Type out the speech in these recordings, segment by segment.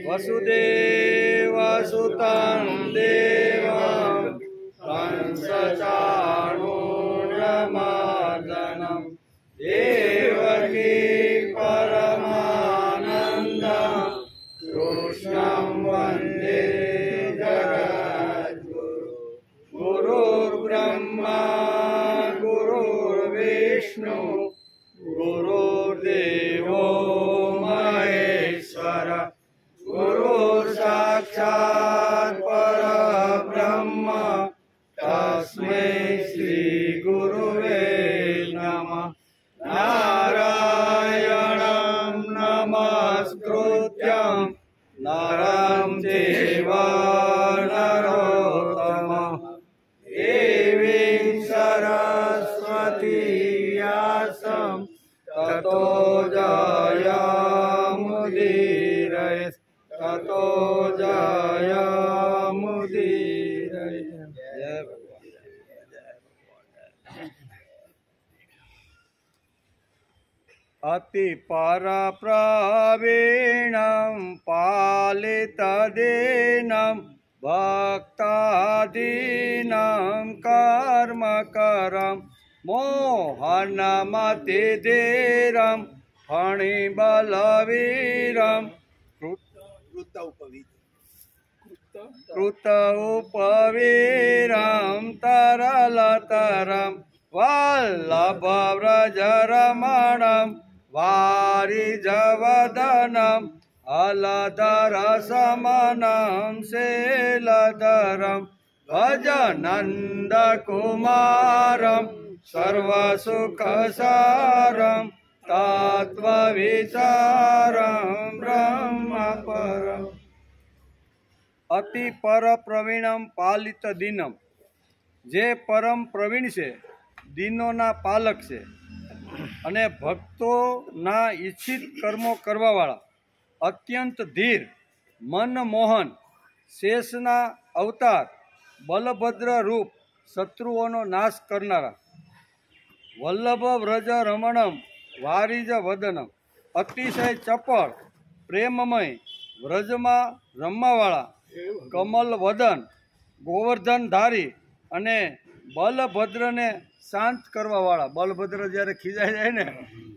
वसुदेवसुतं देवं कंसचाणूरमर्दनं देवकी परमानन्दं कृष्णं वन्दे जगद्गुरुं। गुरुर्ब्रह्मा गुरुर्विष्णु गुरुर्देवो महेश्वर गुरुर्साक्षात् परब्रह्म तस्मै श्री गुरुवे नमः। नारायणं नमस्कृत्यं नरं चैव नरोत्तमं देवीं सरस्वती व्यासं ततो जयमुदीरये ततो जयमुदीरये। जय भगवान। अति परप्रवीणं पालितदीनं भक्तादीनं कर्मकरं मोहनमतिधीरं फणिबलवीरं कृत उपवीरं तरलतरं वल्लभव्रजरमणं वारिजवदनं अलधरसमनं शैलधरं भजनन्दकुमारं सर्वसुखसारं तत्त्वविचारं ब्रह्मपरम्। अति पर प्रवीणम पालित दीनम, जे परम प्रवीण છે, દીનોના પાલક છે અને ભક્તોના ઈચ્છિત કર્મો કરવાવાળા, અત્યંત ધીર, મનમોહન, શેષના અવતાર, બલભદ્ર રૂપ, શત્રુઓનો નાશ કરનારા, વલ્લભ વ્રજ રમણમ વારિજ વદનમ, અતિશય ચપળ પ્રેમમય વ્રજમાં રમવાવાળા, કમલ વદન, ગોવર્ધનધારી અને બલભદ્રને શાંત કરવાવાળા. બલભદ્ર જ્યારે ખીજાઈ જાય ને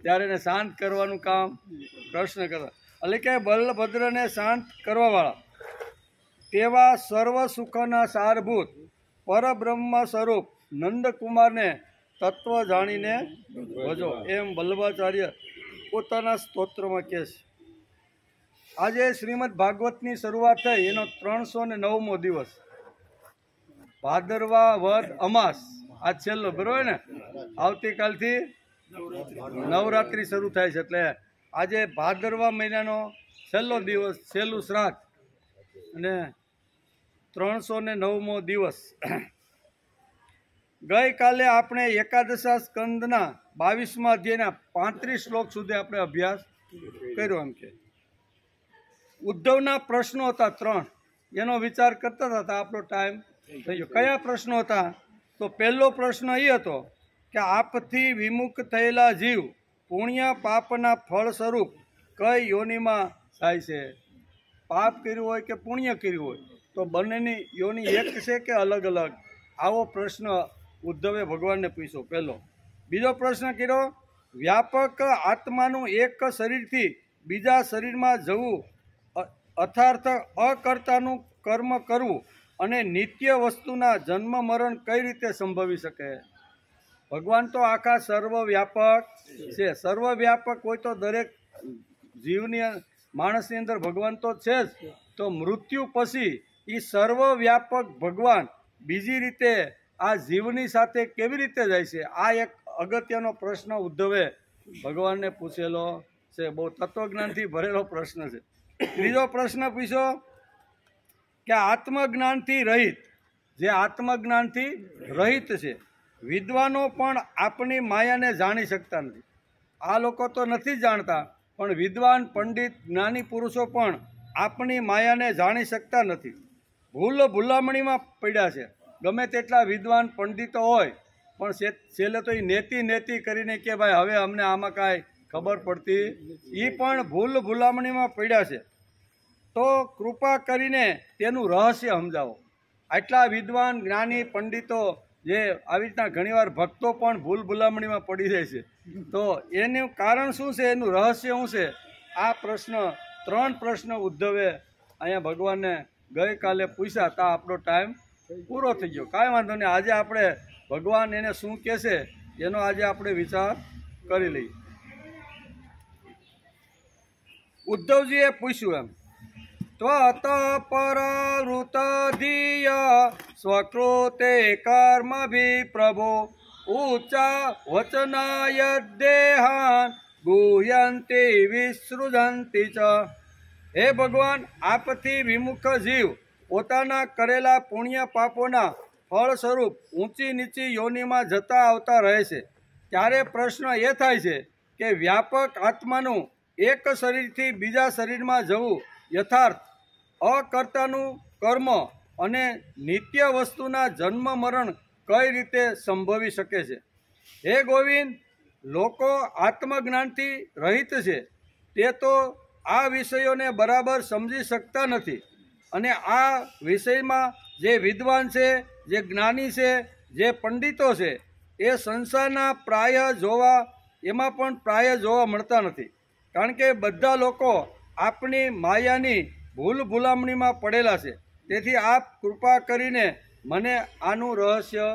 ત્યારે એને શાંત કરવાનું કામ કૃષ્ણ કરતા, એટલે કે બલભદ્રને શાંત કરવાવાળા તેવા સર્વ સુખના સારભૂત પરબ્રહ્મ સ્વરૂપ નંદકુમારને તત્વ જાણીને ભજો, એમ વલ્લભાચાર્ય પોતાના સ્તોત્રમાં કહે છે. આજે શ્રીમદ ભાગવતની શરૂઆત થઈ, એનો 309મો દિવસ, ભાદરવા વદ અમાસ, આ છેલ્લો બરોબર ને. આવતીકાલથી નવરાત્રિ શરૂ થાય છે, એટલે આજે ભાદરવા મહિનાનો છેલ્લો દિવસ, છેલ્લું શ્રાદ્ધ અને 309મો દિવસ. ગઈકાલે આપણે એકાદશા સ્કંદના 22મા અધ્યાયના 35 શ્લોક સુધી આપણે અભ્યાસ કર્યો. એમ કે ઉદ્ધવના પ્રશ્નો હતા 3, એનો વિચાર કરતા હતા. આપણો ટાઈમ થઈ ગયો. કયા પ્રશ્નો હતા? તો પહેલો પ્રશ્ન એ હતો કે આપથી વિમુખ થયેલા જીવ પુણ્ય પાપના ફળ સ્વરૂપ કઈ યોનિમાં થાય છે? પાપ કર્યું હોય કે પુણ્ય કર્યું હોય તો બંનેની યોનિ એક છે કે અલગ અલગ? આવો પ્રશ્ન ઉદ્ધવે ભગવાનને પૂછ્યો પહેલો. બીજો પ્રશ્ન કર્યો, વ્યાપક આત્માનું એક શરીરથી બીજા શરીરમાં જવું, અર્થાર્થ અકર્તાનું કર્મ કરવું અને નિત્ય વસ્તુના જન્મ મરણ કઈ રીતે સંભવી શકે? ભગવાન તો આખા સર્વવ્યાપક છે. સર્વવ્યાપક હોય તો દરેક જીવની, માણસની અંદર ભગવાન તો છે જ, તો મૃત્યુ પછી એ સર્વવ્યાપક ભગવાન બીજી રીતે આ જીવની સાથે કેવી રીતે જાય છે? આ એક અગત્યનો પ્રશ્ન ઉદ્ધવે ભગવાનને પૂછેલો છે. બહુ તત્વજ્ઞાનથી ભરેલો પ્રશ્ન છે. ત્રીજો પ્રશ્ન પૂછ્યો કે આત્મજ્ઞાનથી રહિત, જે આત્મજ્ઞાનથી રહિત છે, વિદ્વાનો પણ આપણી માયાને જાણી શકતા નથી. આ લોકો તો નથી જાણતા, પણ વિદ્વાન પંડિત જ્ઞાની પુરુષો પણ આપણી માયાને જાણી શકતા નથી. ભૂલામણીમાં પડ્યા છે. ગમે તેટલા વિદ્વાન પંડિતો હોય પણ છેલ્લે તો એ નેતિ કરીને કે ભાઈ હવે અમને આમાં કાંઈ ખબર પડતી એ પણ ભૂલામણીમાં પડ્યા છે. તો કૃપા કરીને તેનું રહસ્ય સમજાવો. આટલા વિદ્વાન જ્ઞાની પંડિતો જે આવી રીતના ઘણીવાર ભક્તો પણ ભૂલામણીમાં પડી જાય છે, તો એનું કારણ શું છે, એનું રહસ્ય શું છે? આ પ્રશ્ન 3 પ્રશ્ન ઉદ્ધવે અહીંયા ભગવાનને ગઈકાલે પૂછ્યા તા આપણો ટાઈમ પૂરો થઈ ગયો. કાંઈ વાંધો નહીં, આજે આપણે ભગવાન એને શું કહેશે એનો આજે આપણે વિચાર કરી લઈએ. ઉદ્ધવજીએ પૂછ્યું એમ, ત્વત પરવૃત ધિય સ્વકૃતે કર્મભિ પ્રભો ઉચ્ચા વચનાય દેહાન ગુહ્યંતિ વિસૃજંતિ ચ. હે ભગવાન, આપથી વિમુખ જીવ પોતાના કરેલા પુણ્ય પાપોના ફળ સ્વરૂપ ઊંચી નીચી યોનિમાં જતા આવતા રહે છે. ત્યારે પ્રશ્ન એ થાય છે કે વ્યાપક આત્માનું એક શરીરથી બીજા શરીરમાં જવું યથાર્થ અકર્તાનું કર્મ અને નિત્ય વસ્તુના જન્મ મરણ કઈ રીતે સંભવી શકે છે? હે ગોવિંદ, લોકો આત્મજ્ઞાનથી રહિત છે. તે તો આ વિષયોને બરાબર સમજી શકતા નથી, અને આ વિષયમાં જે વિદ્વાન છે, જે જ્ઞાની છે, જે પંડિતો છે, એ સંસારના એમાં પણ પ્રાય જોવા મળતા નથી. કારણ કે બધા લોકો આપણી માયાની ભૂલામણીમાં પડેલા છે. તેથી આપ કૃપા કરીને મને આનું રહસ્ય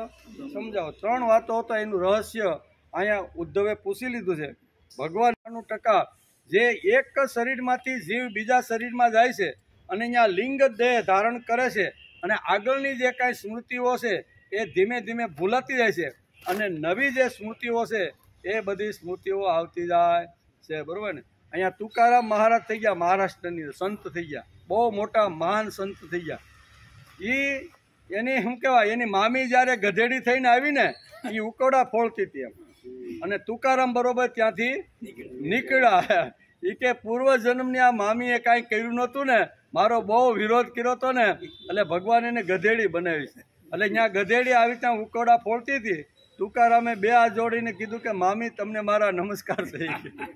સમજાવો. 3 વાતો હતા, એનું રહસ્ય અહીંયા ઉદ્ધવે પૂછી લીધું છે. ભગવાન 90% જે એક શરીરમાંથી જીવ બીજા શરીરમાં જાય છે અને અહીંયા લિંગ દેહ ધારણ કરે છે, અને આગળની જે કાંઈ સ્મૃતિઓ છે એ ધીમે ધીમે ભૂલાતી જાય છે, અને નવી જે સ્મૃતિઓ છે એ બધી સ્મૃતિઓ આવતી જાય છે. બરાબર ને? અહીંયા તુકારામ મહારાજ થઈ ગયા, મહારાષ્ટ્રની સંત થઈ ગયા, બહુ મોટા મહાન સંત થઈ ગયા. એની શું કહેવાય, એની મામી જ્યારે ગધેડી થઈને આવીને એ ઉકરડા ફોડતી હતી એમ, અને તુકારામ બરોબર ત્યાંથી નીકળ્યા. એ કે પૂર્વજન્મની આ મામીએ કાંઈ કર્યું નહોતું ને, મારો બહુ વિરોધ કર્યો હતો ને, એટલે ભગવાન એને ગધેડી બનાવી છે. એટલે ત્યાં ગધેડી આવી ત્યાં ઉકરડા ફોડતી હતી. તુકારામે 2 હાથ જોડીને કીધું કે મામી, તમને મારા નમસ્કાર થઈ ગયા.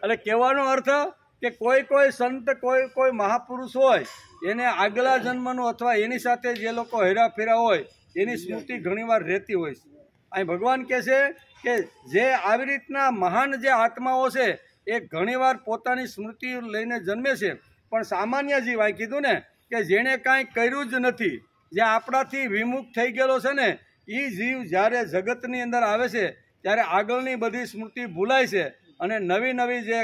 એટલે કહેવાનો અર્થ કે કોઈ સંત, કોઈ મહાપુરુષ હોય, એને આગલા જન્મનું અથવા એની સાથે જે લોકો હેરાફેરા હોય એની સ્મૃતિ ઘણીવાર રહેતી હોય છે. અહીં ભગવાન કહે છે કે જે આવી રીતના મહાન જે આત્માઓ છે એ ઘણીવાર પોતાની સ્મૃતિ લઈને જન્મે છે, પણ સામાન્ય જીવ, અહીં કીધું ને કે જેણે કાંઈ કર્યું જ નથી, જે આપણાથી વિમુખ થઈ ગયેલો છે ને, એ જીવ જ્યારે જગતની અંદર આવે છે ત્યારે આગળની બધી સ્મૃતિ ભૂલાય છે, અને નવી જે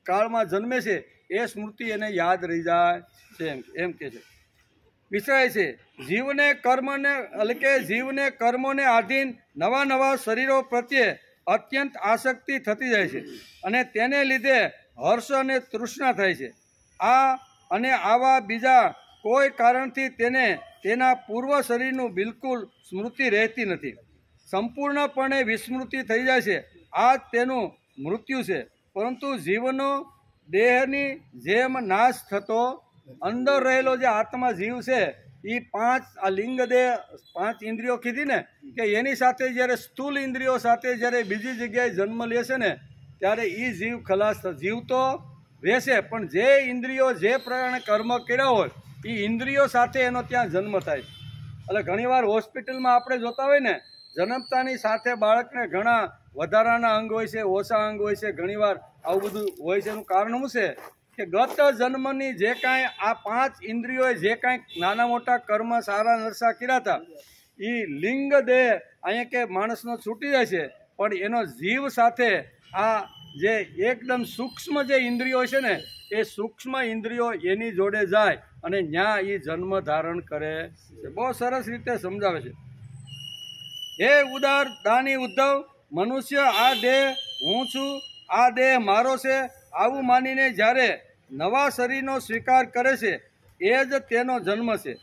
કાળમાં જન્મે છે એ સ્મૃતિ એને યાદ રહી જાય છે. એમ કે છે, વિષય છે જીવને કર્મોને આધીન નવા શરીરો પ્રત્યે અત્યંત આસક્તિ થતી જાય છે, અને તેને લીધે હર્ષ અને તૃષ્ણા થાય છે. આવા બીજા કોઈ કારણથી તેને તેના પૂર્વ શરીરનું બિલકુલ સ્મૃતિ રહેતી નથી, સંપૂર્ણપણે વિસ્મૃતિ થઈ જાય છે. આ તેનું મૃત્યુ છે. પરંતુ જીવનો દેહની જેમ નાશ થતો અંદર રહેલો જે આત્મા જીવ છે એ 5 આ લિંગ દેહ 5 ઇન્દ્રિયો કીધી ને, કે એની સાથે જ્યારે સ્થૂલ ઇન્દ્રિયો સાથે જ્યારે બીજી જગ્યાએ જન્મ લે છે ને, ત્યારે એ જીવ ખલાસ જીવ તો રહેશે, પણ જે ઇન્દ્રિયો જે પ્રમાણે કર્મ કર્યા હોય એ ઇન્દ્રિયો સાથે એનો ત્યાં જન્મ થાય છે. એટલે ઘણીવાર હોસ્પિટલમાં આપણે જોતા હોય ને, જન્મતાની સાથે બાળકને ઘણા વધારાના અંગ હોય છે, ઓછા અંગ હોય છે, ઘણીવાર આવું બધું હોય છે. એનું કારણ શું છે કે ગત જન્મની જે કાંઈ આ 5 ઇન્દ્રિયોએ જે કાંઈક નાના મોટા કર્મ સારા નરસા કર્યા હતા, એ લિંગ દેહ અહીંયા કે માણસનો છૂટી જાય છે, પણ એનો જીવ સાથે આ જે એકદમ સૂક્ષ્મ જે ઇન્દ્રિયો છે ને, એ સૂક્ષ્મ ઇન્દ્રિયો એની જોડે જાય અને ત્યાં એ જન્મ ધારણ કરે છે. બહુ સરસ રીતે સમજાવે છે. હે ઉદાર દાની ઉદ્ધવ, મનુષ્ય આ દેહ હું છું, આ દેહ મારો છે, આવું માનીને જ્યારે નવા શરીરનો સ્વીકાર કરે છે એ જ તેનો જન્મ છે.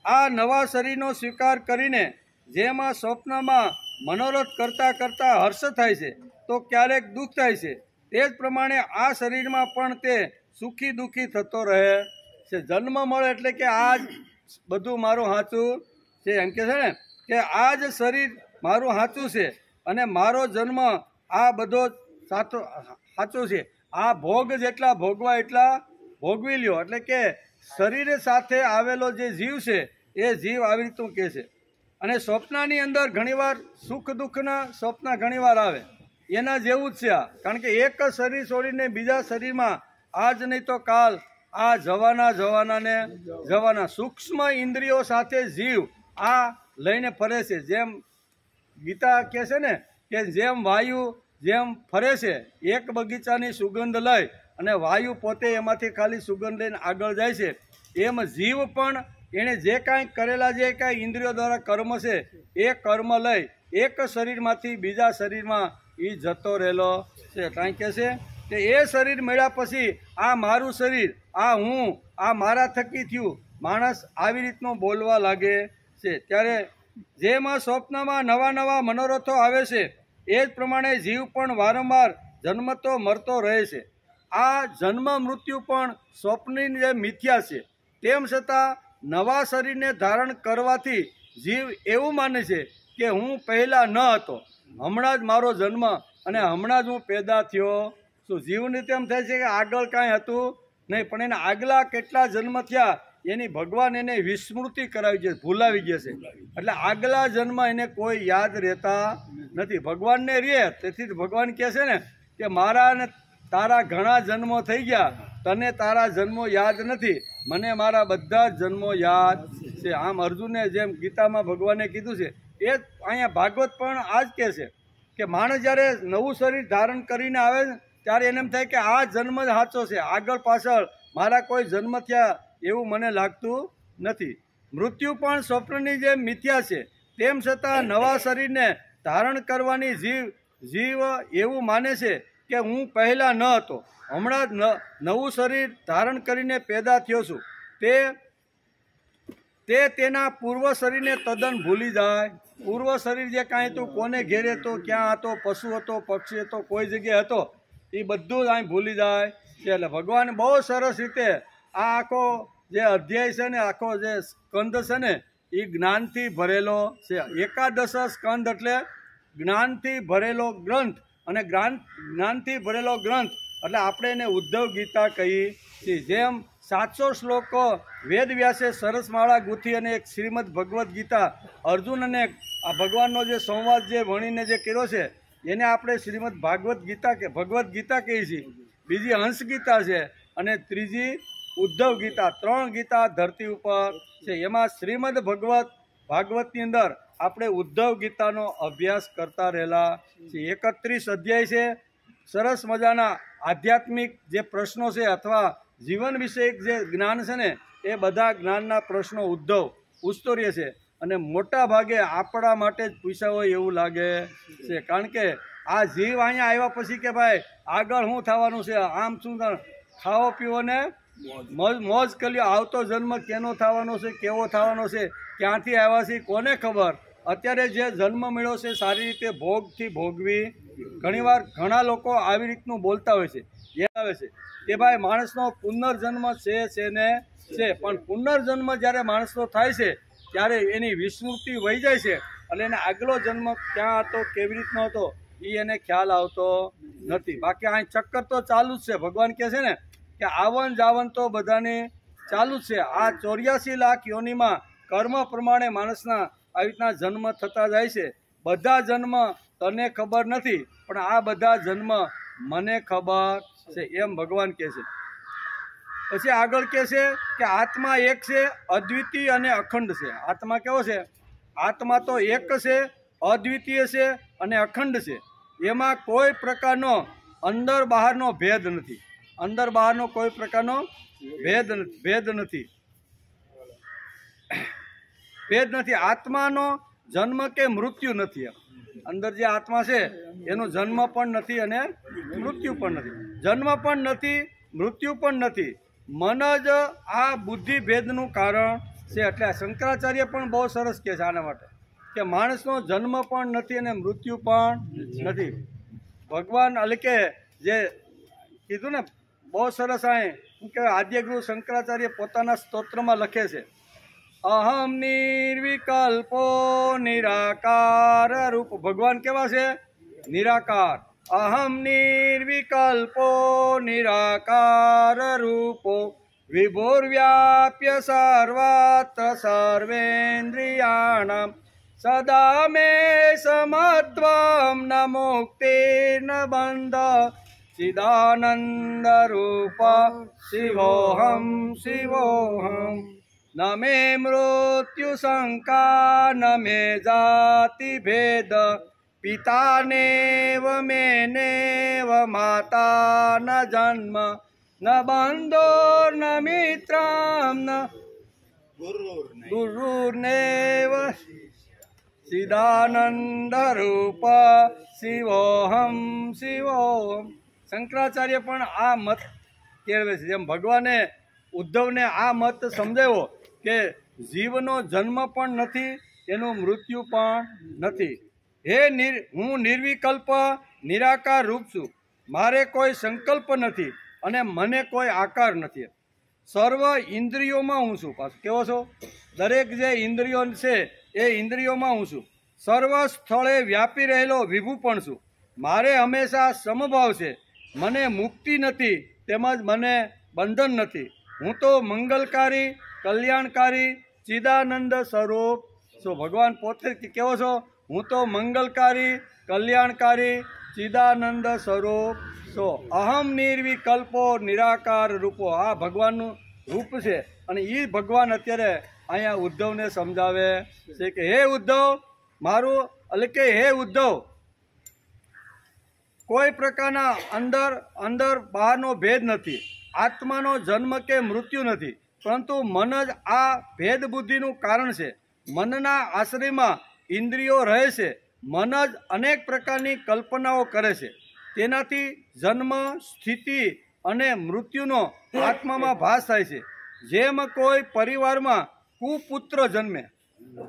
આ નવા શરીરનો સ્વીકાર કરીને જેમાં સ્વપ્નમાં મનોરથ કરતાં કરતાં હર્ષ થાય છે તો ક્યારેક દુઃખ થાય છે, તે જ પ્રમાણે આ શરીરમાં પણ તે સુખી દુઃખી થતો રહે છે. જન્મ મળે એટલે કે આ જ બધું મારું સાચું છે, એમ કે છે ને કે આ જ શરીર મારું સાચું છે, અને મારો જન્મ આ બધો સાચું છે। આ ભોગ જેટલા ભોગવા એટલા ભોગવી લ્યો, એટલે કે શરીર સાથે આવેલો જે જીવ છે એ જીવ આવી રીતનું કહે છે। અને સ્વપ્નની અંદર ઘણીવાર સુખ દુઃખના સ્વપ્ન ઘણીવાર આવે, એના જેવું જ છે આ। કારણ કે એક શરીર છોડીને બીજા શરીરમાં આજ નહીં તો કાલ આ જવાના સૂક્ષ્મ ઇન્દ્રિયો સાથે જીવ આ લઈને ફરે છે। જેમ ગીતા કહે છે ને કે જેમ વાયુ જેમ ફરે છે એક બગીચાની સુગંધ લઈ અને વાયુ પોતે એમાંથી ખાલી સુગંધ લઈને આગળ જાય છે, એમ જીવ પણ એણે જે કાંઈ કરેલા જે કાંઈ ઇન્દ્રિયો દ્વારા કર્મ છે એ કર્મ લઈ એક શરીરમાંથી બીજા શરીરમાં એ જતો રહેલો છે। કાંઈ કહે છે કે એ શરીર મળ્યા પછી આ મારું શરીર, આ હું, આ મારા થકી થયું, માણસ આવી રીતનું બોલવા લાગે છે। ત્યારે જેમાં સ્વપ્નમાં નવા નવા મનોરથો આવે છે એ જ પ્રમાણે જીવ પણ વારંવાર જન્મતો મરતો રહે છે। આ જન્મ મૃત્યુ પણ સ્વપ્નની જે મિથ્યા છે, તેમ છતાં નવા શરીરને ધારણ કરવાથી જીવ એવું માને છે કે હું પહેલાં ન હતો, હમણાં જ મારો જન્મ અને હમણાં જ હું પેદા થયો છું। જીવને તેમ થાય છે કે આગળ કાંઈ હતું નહીં, પણ એના આગલા કેટલા જન્મ થયા એની ભગવાન એને વિસ્મૃતિ કરાવી છે, ભૂલાવી ગયા છે। એટલે આગલા જન્મ એને કોઈ યાદ રહેતા નથી, ભગવાનને રહે। તેથી જ ભગવાન કહે છે ને કે મારા ને તારા ઘણા જન્મો થઈ ગયા, તને તારા જન્મો યાદ નથી, મને મારા બધા જ જન્મો યાદ છે। આમ અર્જુનને જેમ ગીતામાં ભગવાને કીધું છે એ જ અહીંયા ભાગવત પણ આ જ કહે છે કે માણસ જ્યારે નવું શરીર ધારણ કરીને આવે ત્યારે એને એમ થાય કે આ જન્મ જ સાચો છે, આગળ પાછળ મારા કોઈ જન્મ થયા એવું મને લાગતું નથી। મૃત્યુ પણ સ્વપ્નની જેમ મિથ્યા છે, તેમ છતાં નવા શરીરને ધારણ કરવાની જીવ એવું માને છે કે હું પહેલાં ન હતો, હમણાં જ નવું શરીર ધારણ કરીને પેદા થયો છું। તે તેના પૂર્વ શરીરને તદ્દન ભૂલી જાય। પૂર્વ શરીર જે કાંઈ હતું, કોને ઘેરે હતો, ક્યાં હતો, પશુ હતો, પક્ષી હતો, કોઈ જગ્યાએ હતો, એ બધું જ અહીં ભૂલી જાય છે। એટલે ભગવાન બહુ સરસ રીતે આ આખો જે અધ્યાય છે ને, આખો જે સ્કંદ છે ને એ જ્ઞાનથી ભરેલો છે। એકાદશ સ્કંદ એટલે જ્ઞાનથી ભરેલો ગ્રંથ, અને જ્ઞાનથી ભરેલો ગ્રંથ એટલે આપણે એને ઉદ્ધવ ગીતા કહીએ છીએ। જેમ 700 શ્લોકો વેદ વ્યાસે સરસ માળા ગૂંથી અને એક શ્રીમદ ભગવદ્ ગીતા અર્જુન અને આ ભગવાનનો જે સંવાદ જે ભણીને જે કર્યો છે એને આપણે શ્રીમદ ભાગવત ગીતા કે ભગવદ્ ગીતા કહીએ છીએ। બીજી હંસ ગીતા છે અને ત્રીજી ઉદ્ધવ ગીતા, 3 ગીતા ધરતી ઉપર છે। એમાં શ્રીમદ ભાગવતની અંદર આપણે ઉદ્ધવ ગીતાનો અભ્યાસ કરતા રહેલા છીએ। 31 અધ્યાય છે, સરસ મજાના આધ્યાત્મિક જે પ્રશ્નો છે અથવા જીવન વિષયક જે જ્ઞાન છે ને એ બધા જ્ઞાનના પ્રશ્નો ઉદ્ધવ ઉસ્તરીય છે, અને મોટા ભાગે આપણા માટે જ પૂછ્યા હોય એવું લાગે છે। કારણ કે આ જીવ અહીંયા આવ્યા પછી કે ભાઈ આગળ શું થવાનું છે, આમ શું ખાવો પીવો ને મોજ કર્યો, આવતો જન્મ કેનો થવાનો છે, કેવો થવાનો છે, ક્યાંથી આવ્યા છે કોને ખબર। અત્યારે જે જન્મ મળ્યો છે સારી રીતે ભોગથી ભોગવી, ઘણીવાર ઘણા લોકો આવી રીતનું બોલતા હોય છે, જે આવે છે કે ભાઈ માણસનો પુનર્જન્મ છે ને છે, પણ પુનર્જન્મ જ્યારે માણસનો થાય છે ત્યારે એની વિસ્મૃતિ વહી જાય છે, એટલે એને આગલો જન્મ ક્યાં હતો, કેવી રીતનો હતો એ એને ખ્યાલ આવતો નથી। બાકી અહીં ચક્કર તો ચાલુ જ છે। ભગવાન કહે છે ને કે આવન જાવન તો બધાને ચાલુ જ છે। આ 84 લાખ યોનિમાં કર્મ પ્રમાણે માણસના આવી રીતના જન્મ થતા જાય છે। બધા જન્મ તને ખબર નથી, પણ આ બધા જન્મ મને ખબર છે, એમ ભગવાન કહે છે। પછી આગળ કહે છે કે આત્મા એક છે, અદ્વિતીય અને અખંડ છે। આત્મા કેવો છે? આત્મા તો એક છે, અદ્વિતીય છે અને અખંડ છે। એમાં કોઈ પ્રકારનો અંદર બહારનો ભેદ નથી, અંદર બહારનો કોઈ પ્રકારનો ભેદ નથી। આત્માનો જન્મ કે મૃત્યુ નથી। અંદર જે આત્મા છે એનો જન્મ પણ નથી અને મૃત્યુ પણ નથી, જન્મ પણ નથી, મૃત્યુ પણ નથી। મન જ આ બુદ્ધિ ભેદનું કારણ છે। એટલે શંકરાચાર્ય પણ બહુ સરસ કહે છે આના માટે કે માણસનો જન્મ પણ નથી અને મૃત્યુ પણ નથી। ભગવાન એટલે કે જે કીધું ને બહુ સરસ અહીં કે આદ્યગુરુ શંકરાચાર્ય પોતાના સ્તોત્રમાં લખે છે, અહમ નિર્વિકલ્પો નિરાકાર રૂપ। ભગવાન કેવા છે? નિરાકાર। અહમ નિર્વિકલ્પો નિરાકાર રૂપો વિભુર્વ્યાપ્ય સર્વત્ર સર્વેન્દ્રિયાણામ સદા મે સમત્વમ ન મુક્તિર્ન બંધ ચિદાનંદ રૂપ શિવોહમ શિવોહમ ન મે મૃત્યુ શંકા ન મે જાતિ ભેદ પિતાનેવ મેનેવ માતા ન જન્મ ન બંધો ન મિત્રમ ન ગુરુર્નેવ ચિદાનંદ રૂપ શિવોહમ શિવોહમ. શંકરાચાર્ય પણ આ મત કેળવે છે. જેમ ભગવાને ઉદ્ધવને આ મત સમજાવ્યો કે જીવનો જન્મ પણ નથી, એનું મૃત્યુ પણ નથી. હું નિર્વિકલ્પ નિરાકાર રૂપ છું, મારે કોઈ સંકલ્પ નથી અને મને કોઈ આકાર નથી. સર્વ ઇન્દ્રિયોમાં હું છું. પાછું કેવો છો? દરેક જે ઇન્દ્રિયો છે એ ઇન્દ્રિયોમાં હું છું. સર્વ સ્થળે વ્યાપી રહેલો વિભુ પણ છું. મારે હંમેશા સમભાવ છે. મને મુક્તિ નથી તેમજ મને બંધન નથી. હું તો મંગલકારી કલ્યાણકારી ચિદાનંદ સ્વરૂપ છું. ભગવાન પોતે કેવો છો? હું તો મંગલકારી કલ્યાણકારી ચિદાનંદ સ્વરૂપ છો. અહમ નિર્વિકલ્પો નિરાકાર રૂપો. આ ભગવાનનું રૂપ છે. અને એ ભગવાન અત્યારે અહીંયા ઉદ્ધવને સમજાવે છે કે હે ઉદ્ધવ, મારું એટલે કે હે ઉદ્ધવ, કોઈ પ્રકારના અંદર બહારનો ભેદ નથી. આત્માનો જન્મ કે મૃત્યુ નથી, પરંતુ મન જ આ ભેદ બુદ્ધિનું કારણ છે. મનના આશ્રયમાં ઇન્દ્રિયો રહે છે. મન જ અનેક પ્રકારની કલ્પનાઓ કરે છે. તેનાથી જન્મ, સ્થિતિ અને મૃત્યુનો આત્મામાં ભાસ થાય છે. જેમ કોઈ પરિવારમાં કુપુત્ર જન્મે,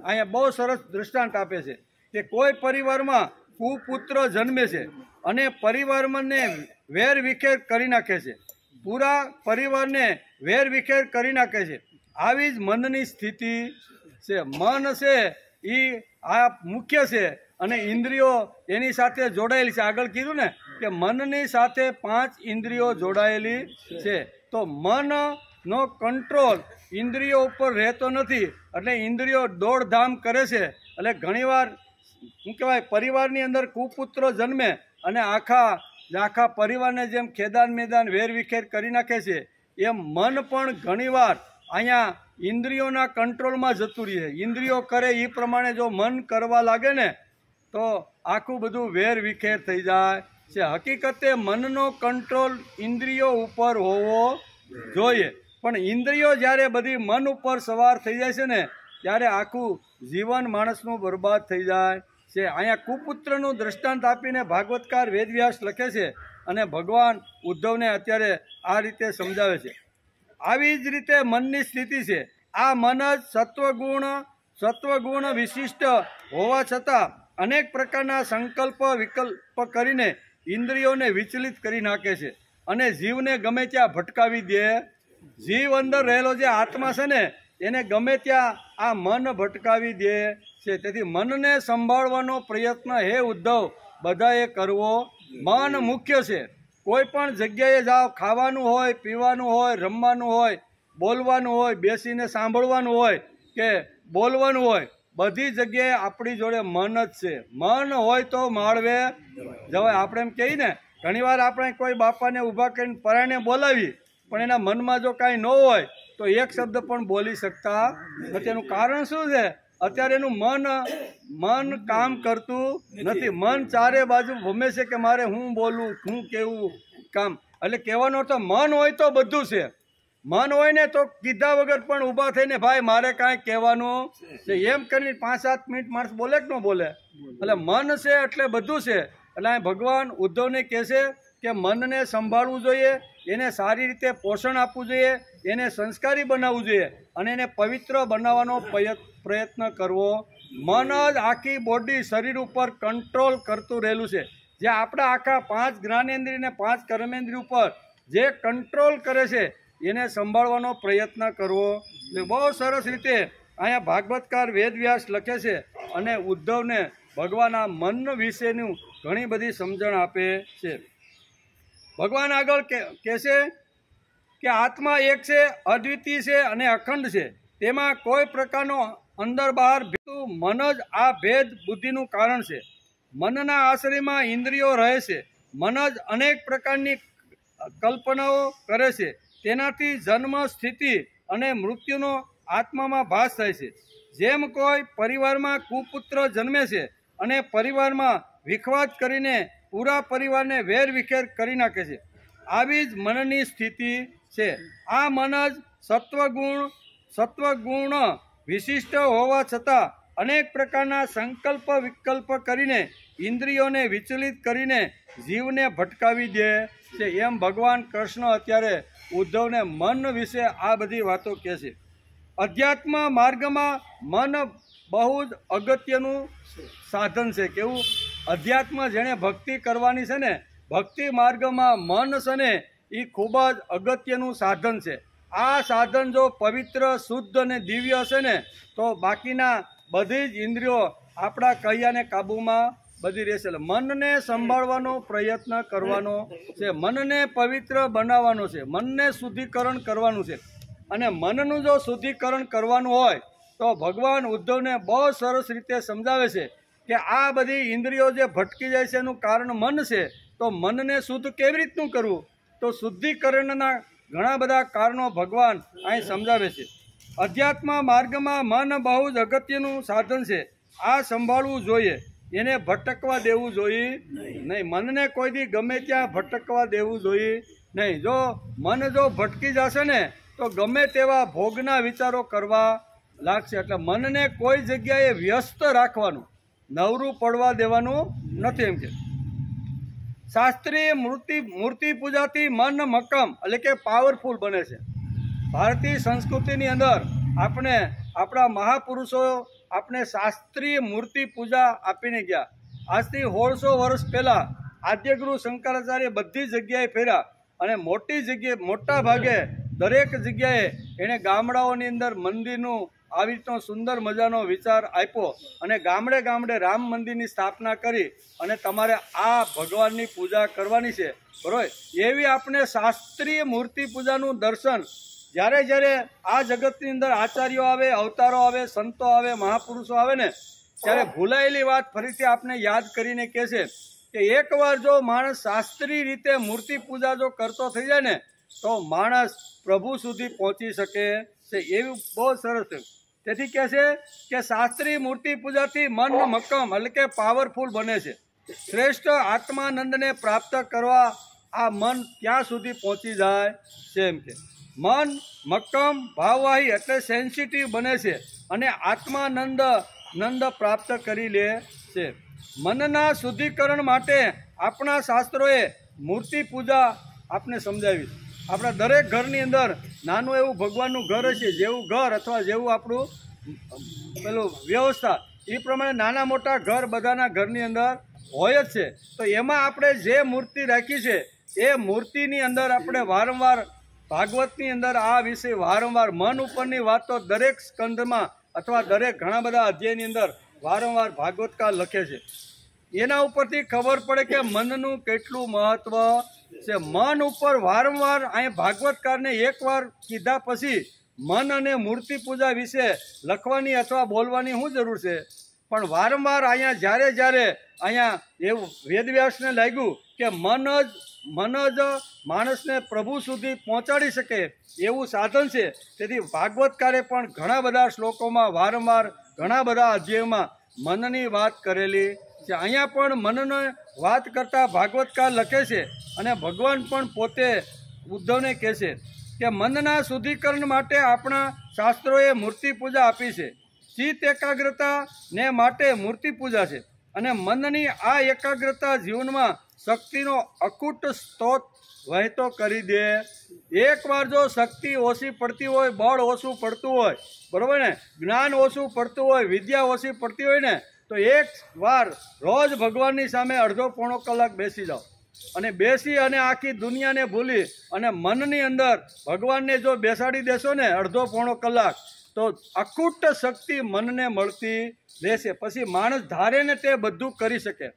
અહીંયા બહુ સરસ દૃષ્ટાંત આપે છે કે કોઈ પરિવારમાં કુપુત્ર જન્મે છે અને પરિવારને વેર વિખેર કરી નાખે છે, પૂરા પરિવારને વેર વિખેર કરી નાખે છે. આવી જ મનની સ્થિતિ છે. મન છે એ આ મુખ્ય છે અને ઇન્દ્રિયો એની સાથે જોડાયેલી છે. આગળ કીધું ને કે મનની સાથે 5 ઇન્દ્રિયો જોડાયેલી છે. તો મનનો કંટ્રોલ ઇન્દ્રિયો ઉપર રહેતો નથી, એટલે ઇન્દ્રિયો દોડધામ કરે છે. એટલે ઘણીવાર શું કહેવાય, પરિવારની અંદર કુપુત્રો જન્મે અને આખા પરિવારને જેમ ખેદાન મેદાન વેર વિખેર કરી નાખે છે, એમ મન પણ ઘણીવાર અહીંયા ઇન્દ્રિયોના કંટ્રોલમાં જતું રહે. ઇન્દ્રિયો કરે એ પ્રમાણે જો મન કરવા લાગે ને તો આખું બધું વેર વિખેર થઈ જાય છે. હકીકતે મનનો કંટ્રોલ ઇન્દ્રિયો ઉપર હોવો જોઈએ, પણ ઇન્દ્રિયો જ્યારે બધી મન ઉપર સવાર થઈ જાય છે ને ત્યારે આખું જીવન માણસનું બરબાદ થઈ જાય છે. અહીંયા કુપુત્રનું દ્રષ્ટાંત આપીને ભાગવતકાર વેદવ્યાસ લખે છે અને ભગવાન ઉદ્ધવને અત્યારે આ રીતે સમજાવે છે. આવી જ રીતે મનની સ્થિતિ છે. આ મન જ સત્વગુણ વિશિષ્ટ હોવા છતાં અનેક પ્રકારના સંકલ્પ વિકલ્પ કરીને ઇન્દ્રિયોને વિચલિત કરી નાખે છે અને જીવને ગમે ત્યાં ભટકાવી દે. જીવ અંદર રહેલો જે આત્મા છે ને એને ગમે ત્યાં આ મન ભટકાવી દે છે. તેથી મનને સંભાળવાનો પ્રયત્ન હે ઉદ્ધવ બધાએ કરવો. મન મુખ્ય છે. કોઈ પણ જગ્યાએ જાઓ, ખાવાનું હોય, પીવાનું હોય, રમવાનું હોય, બોલવાનું હોય, બેસીને સાંભળવાનું હોય કે બોલવાનું હોય, બધી જગ્યાએ આપણી જોડે મન જ છે. મન હોય તો માળવે જવાય. આપણે એમ કહીએ ને, ઘણીવાર આપણે કોઈ બાપાને ઊભા કરીને પરાણે બોલાવી, પણ એના મનમાં જો કાંઈ ન હોય તો એક શબ્દ પણ બોલી શકતા નથી. એનું કારણ શું છે? અત્યારે એનું મન કામ કરતું નથી. મન ચારે બાજુ ભમે છે કે મારે હું બોલું, હું કેવું કામ. એટલે કહેવાનો તો મન હોય તો બધું છે. મન હોય ને તો કીધા વગર પણ ઊભા થઈને ભાઈ મારે કાંઈ કહેવાનું છે એમ કરીને 5-7 મિનિટ માણસ બોલે કે ન બોલે. એટલે મન છે એટલે બધું છે. એટલે ભગવાન ઉદ્ધવને કહે છે કે મનને સંભાળવું જોઈએ, એને સારી રીતે પોષણ આપવું જોઈએ, એને સંસ્કારી બનાવવું જોઈએ અને એને પવિત્ર બનાવવાનો પ્રયત્ન કરવો. મન જ આખી બોડી શરીર ઉપર કંટ્રોલ કરતું રહેલું છે. જે આપણા આખા 5 જ્ઞાનેન્દ્રિય અને 5 કર્મેન્દ્રિય ઉપર જે કંટ્રોલ કરે છે એને સંભાળવાનો પ્રયત્ન કરવો. એટલે બહુ સરસ રીતે અહીંયા ભાગવતકાર વેદવ્યાસ લખે છે અને ઉદ્ધવને ભગવાન આ મન વિશેનું ઘણી બધી સમજણ આપે છે. ભગવાન આગળ કહેશે કે આત્મા એક છે, અદ્વિતીય છે અને અખંડ છે. તેમાં કોઈ પ્રકારનો અંદર બહાર મન જ આ ભેદ બુદ્ધિનું કારણ છે. મનના આશ્રયમાં ઇન્દ્રિયો રહે છે. મન જ અનેક પ્રકારની કલ્પનાઓ કરે છે. તેનાથી જન્મ, સ્થિતિ અને મૃત્યુનો આત્મામાં ભાસ થાય છે. જેમ કોઈ પરિવારમાં કુપુત્ર જન્મે છે અને પરિવારમાં વિખવાદ કરીને પૂરા પરિવારને વેરવિખેર કરી નાખે છે, આવી જ મનની સ્થિતિ છે. આ મન જ સત્વગુણ વિશિષ્ટ હોવા છતાં અનેક પ્રકારના સંકલ્પ વિકલ્પ કરીને ઇન્દ્રિયોને વિચલિત કરીને જીવને ભટકાવી દે છે. એમ ભગવાન કૃષ્ણ અત્યારે ઉદ્ધવને મન વિશે આ બધી વાતો કહે છે. અધ્યાત્મ માર્ગમાં મન બહુ જ અગત્યનું સાધન છે. કેવું? અધ્યાત્મ જેણે ભક્તિ કરવાની છે ને, ભક્તિ માર્ગમાં મન છે ને એ ખૂબ જ અગત્યનું સાધન છે. આ સાધન જો પવિત્ર, શુદ્ધ અને દિવ્ય હશે ને તો બાકીના બધી જ ઇન્દ્રિયો આપણા કૈયાને કાબૂમાં બધી રહેશે. મનને સંભાળવાનો પ્રયત્ન કરવાનો છે, મનને પવિત્ર બનાવવાનો છે, મનને શુદ્ધિકરણ કરવાનું છે. અને મનનું જો શુદ્ધિકરણ કરવાનું હોય તો ભગવાન ઉદ્ધવને બહુ સરસ રીતે સમજાવે છે કે આ બધી ઇન્દ્રિયો જે ભટકી જાય છે એનું કારણ મન છે. તો મનને શુદ્ધ કેવી રીતનું કરવું? તો શુદ્ધિકરણના ઘણા બધા કારણો ભગવાન અહીં સમજાવે છે. અધ્યાત્મ માર્ગમાં મન બહુ જ અગત્યનું સાધન છે. આ સંભાળવું જોઈએ, એને ભટકવા દેવું જોઈએ નહીં. મનને કોઈ દી ગમે ત્યાં ભટકવા દેવું જોઈએ નહીં. જો મન જો ભટકી જશે ને તો ગમે તેવા ભોગના વિચારો કરવા લાગશે. એટલે મનને કોઈ જગ્યાએ વ્યસ્ત રાખવાનું, નવરું પડવા દેવાનું નથી. એમ કે શાસ્ત્રીય મૂર્તિ પૂજાથી મન મક્કમ એટલે કે પાવરફુલ બને છે. ભારતીય સંસ્કૃતિની અંદર આપણે આપણા મહાપુરુષો આપણે શાસ્ત્રીય મૂર્તિ પૂજા આપીને ગયા. આજથી 1600 વર્ષ પહેલાં આદ્યગુરુ શંકરાચાર્ય બધી જગ્યાએ ફેર્યા અને મોટા ભાગે દરેક જગ્યાએ એણે ગામડાઓની અંદર મંદિરનું આવી રીતનો સુંદર મજાનો વિચાર આપ્યો અને ગામડે ગામડે રામ મંદિરની સ્થાપના કરી અને તમારે આ ભગવાનની પૂજા કરવાની છે, બરોબર? એવી આપણે શાસ્ત્રીય મૂર્તિ પૂજાનું દર્શન જ્યારે આ જગતની અંદર આચાર્યો આવે, અવતારો આવે, સંતો આવે, મહાપુરુષો આવે ને ત્યારે ભૂલાયેલી વાત ફરીથી આપણે યાદ કરીને કહે છે કે એકવાર જો માણસ શાસ્ત્રીય રીતે મૂર્તિ પૂજા જો કરતો થઈ જાય ને તો માણસ પ્રભુ સુધી પહોંચી શકે છે. એવું બહુ સરસ છે. તેથી કહે છે કે શાસ્ત્રીય મૂર્તિ પૂજાથી મન મક્કમ એટલે કે પાવરફુલ બને છે. શ્રેષ્ઠ આત્માનંદને પ્રાપ્ત કરવા આ મન ત્યાં સુધી પહોંચી જાય છે. એમ કે મન મક્કમ ભાવવાહી એટલે સેન્સિટિવ બને છે અને આત્માનંદ પ્રાપ્ત કરી લે છે. મનના શુદ્ધિકરણ માટે આપણા શાસ્ત્રોએ મૂર્તિ પૂજા આપને સમજાવી. આપણા દરેક ઘરની અંદર નાનું એવું ભગવાનનું ઘર હશે, જેવું ઘર અથવા જેવું આપણું પેલું વ્યવસ્થા એ પ્રમાણે નાના મોટા ઘર બધાના ઘરની અંદર હોય જ છે. તો એમાં આપણે જે મૂર્તિ રાખી છે એ મૂર્તિની અંદર આપણે વારંવાર ભાગવતની અંદર આ વિશે વારંવાર મન ઉપરની વાત તો દરેક સ્કંદમાં અથવા દરેક ઘણા બધા અધ્યાયની અંદર વારંવાર ભાગવતકાર લખે છે. એના ઉપરથી ખબર પડે કે મનનું કેટલું મહત્વ છે. મન ઉપર વારંવાર અહીં ભાગવતકારને એકવાર કીધા પછી મન અને મૂર્તિ પૂજા વિશે લખવાની અથવા બોલવાની શું જરૂર છે? પણ વારંવાર અહીંયા જ્યારે અહીંયા એવું વેદવ્યાસને લાગ્યું કે મન જ માણસને પ્રભુ સુધી પહોંચાડી શકે એવું સાધન છે. તેથી ભાગવતકારે પણ ઘણા બધા શ્લોકોમાં વારંવાર ઘણા બધા અધ્યાયોમાં મનની વાત કરેલી છે. અહીંયા પણ મનની વાત કરતા ભાગવતકાર લખે છે અને ભગવાન પણ પોતે ઉદ્ધવને કહે છે કે મનના શુદ્ધિકરણ માટે આપણા શાસ્ત્રોએ મૂર્તિ પૂજા આપી છે. ચિત્ત એકાગ્રતા ને માટે મૂર્તિ પૂજા છે અને મનની આ એકાગ્રતા જીવનમાં શક્તિનો અકૂટ સ્ત્રોત વહેતો કરી દે. એકવાર જો શક્તિ ઓછી પડતી હોય, બળ ઓછું પડતું હોય, બરાબર ને, જ્ઞાન ઓછું પડતું હોય, વિદ્યા ઓછી પડતી હોય ને તો એક વાર રોજ ભગવાનની સામે અડધો પોણો કલાક બેસી જાઓ અને બેસી અને આખી દુનિયાને ભૂલી અને મનની અંદર ભગવાનને જો બેસાડી દેશો ને અડધો પોણો કલાક તો અખૂટ શક્તિ મનને મળતી રહેશે. પછી માણસ ધારે ને તે બધું કરી શકે.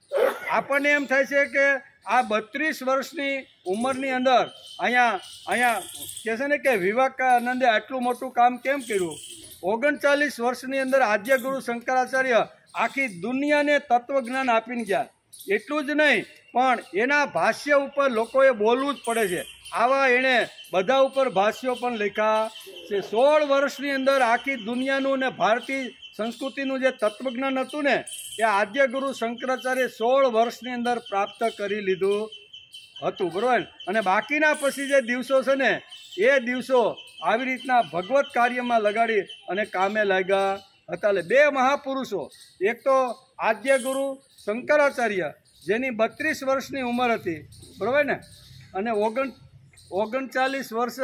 આપણને એમ થાય છે કે આ 32 વર્ષની ઉંમરની અંદર અહીંયા કહે છે ને કે વિવેકાનંદે આટલું મોટું કામ કેમ કર્યું. 39 વર્ષની અંદર આદ્ય ગુરુ શંકરાચાર્ય આખી દુનિયાને તત્વજ્ઞાન આપીને ગયા. એટલું જ નહીં પણ એના ભાષ્ય ઉપર લોકોએ બોલવું જ પડે છે. આવા એણે બધા ઉપર ભાષ્યો પણ લખ્યા છે. 16 વર્ષની અંદર આખી દુનિયાનું ને ભારતીય સંસ્કૃતિનું જે તત્વજ્ઞાન હતું ને એ આદ્ય ગુરુ શંકરાચાર્ય 16 વર્ષની અંદર પ્રાપ્ત કરી લીધું હતું, બરાબર. અને બાકીના પછી જે દિવસો છે ને એ દિવસો આવી રીતના ભગવત કાર્યમાં લગાડી અને કામે લાગ્યા હતા. એટલે 2 મહાપુરુષો, એક તો આદ્ય ગુરુ શંકરાચાર્ય જેની 32 વર્ષની ઉંમર હતી, બરાબર ને, અને 39 વર્ષ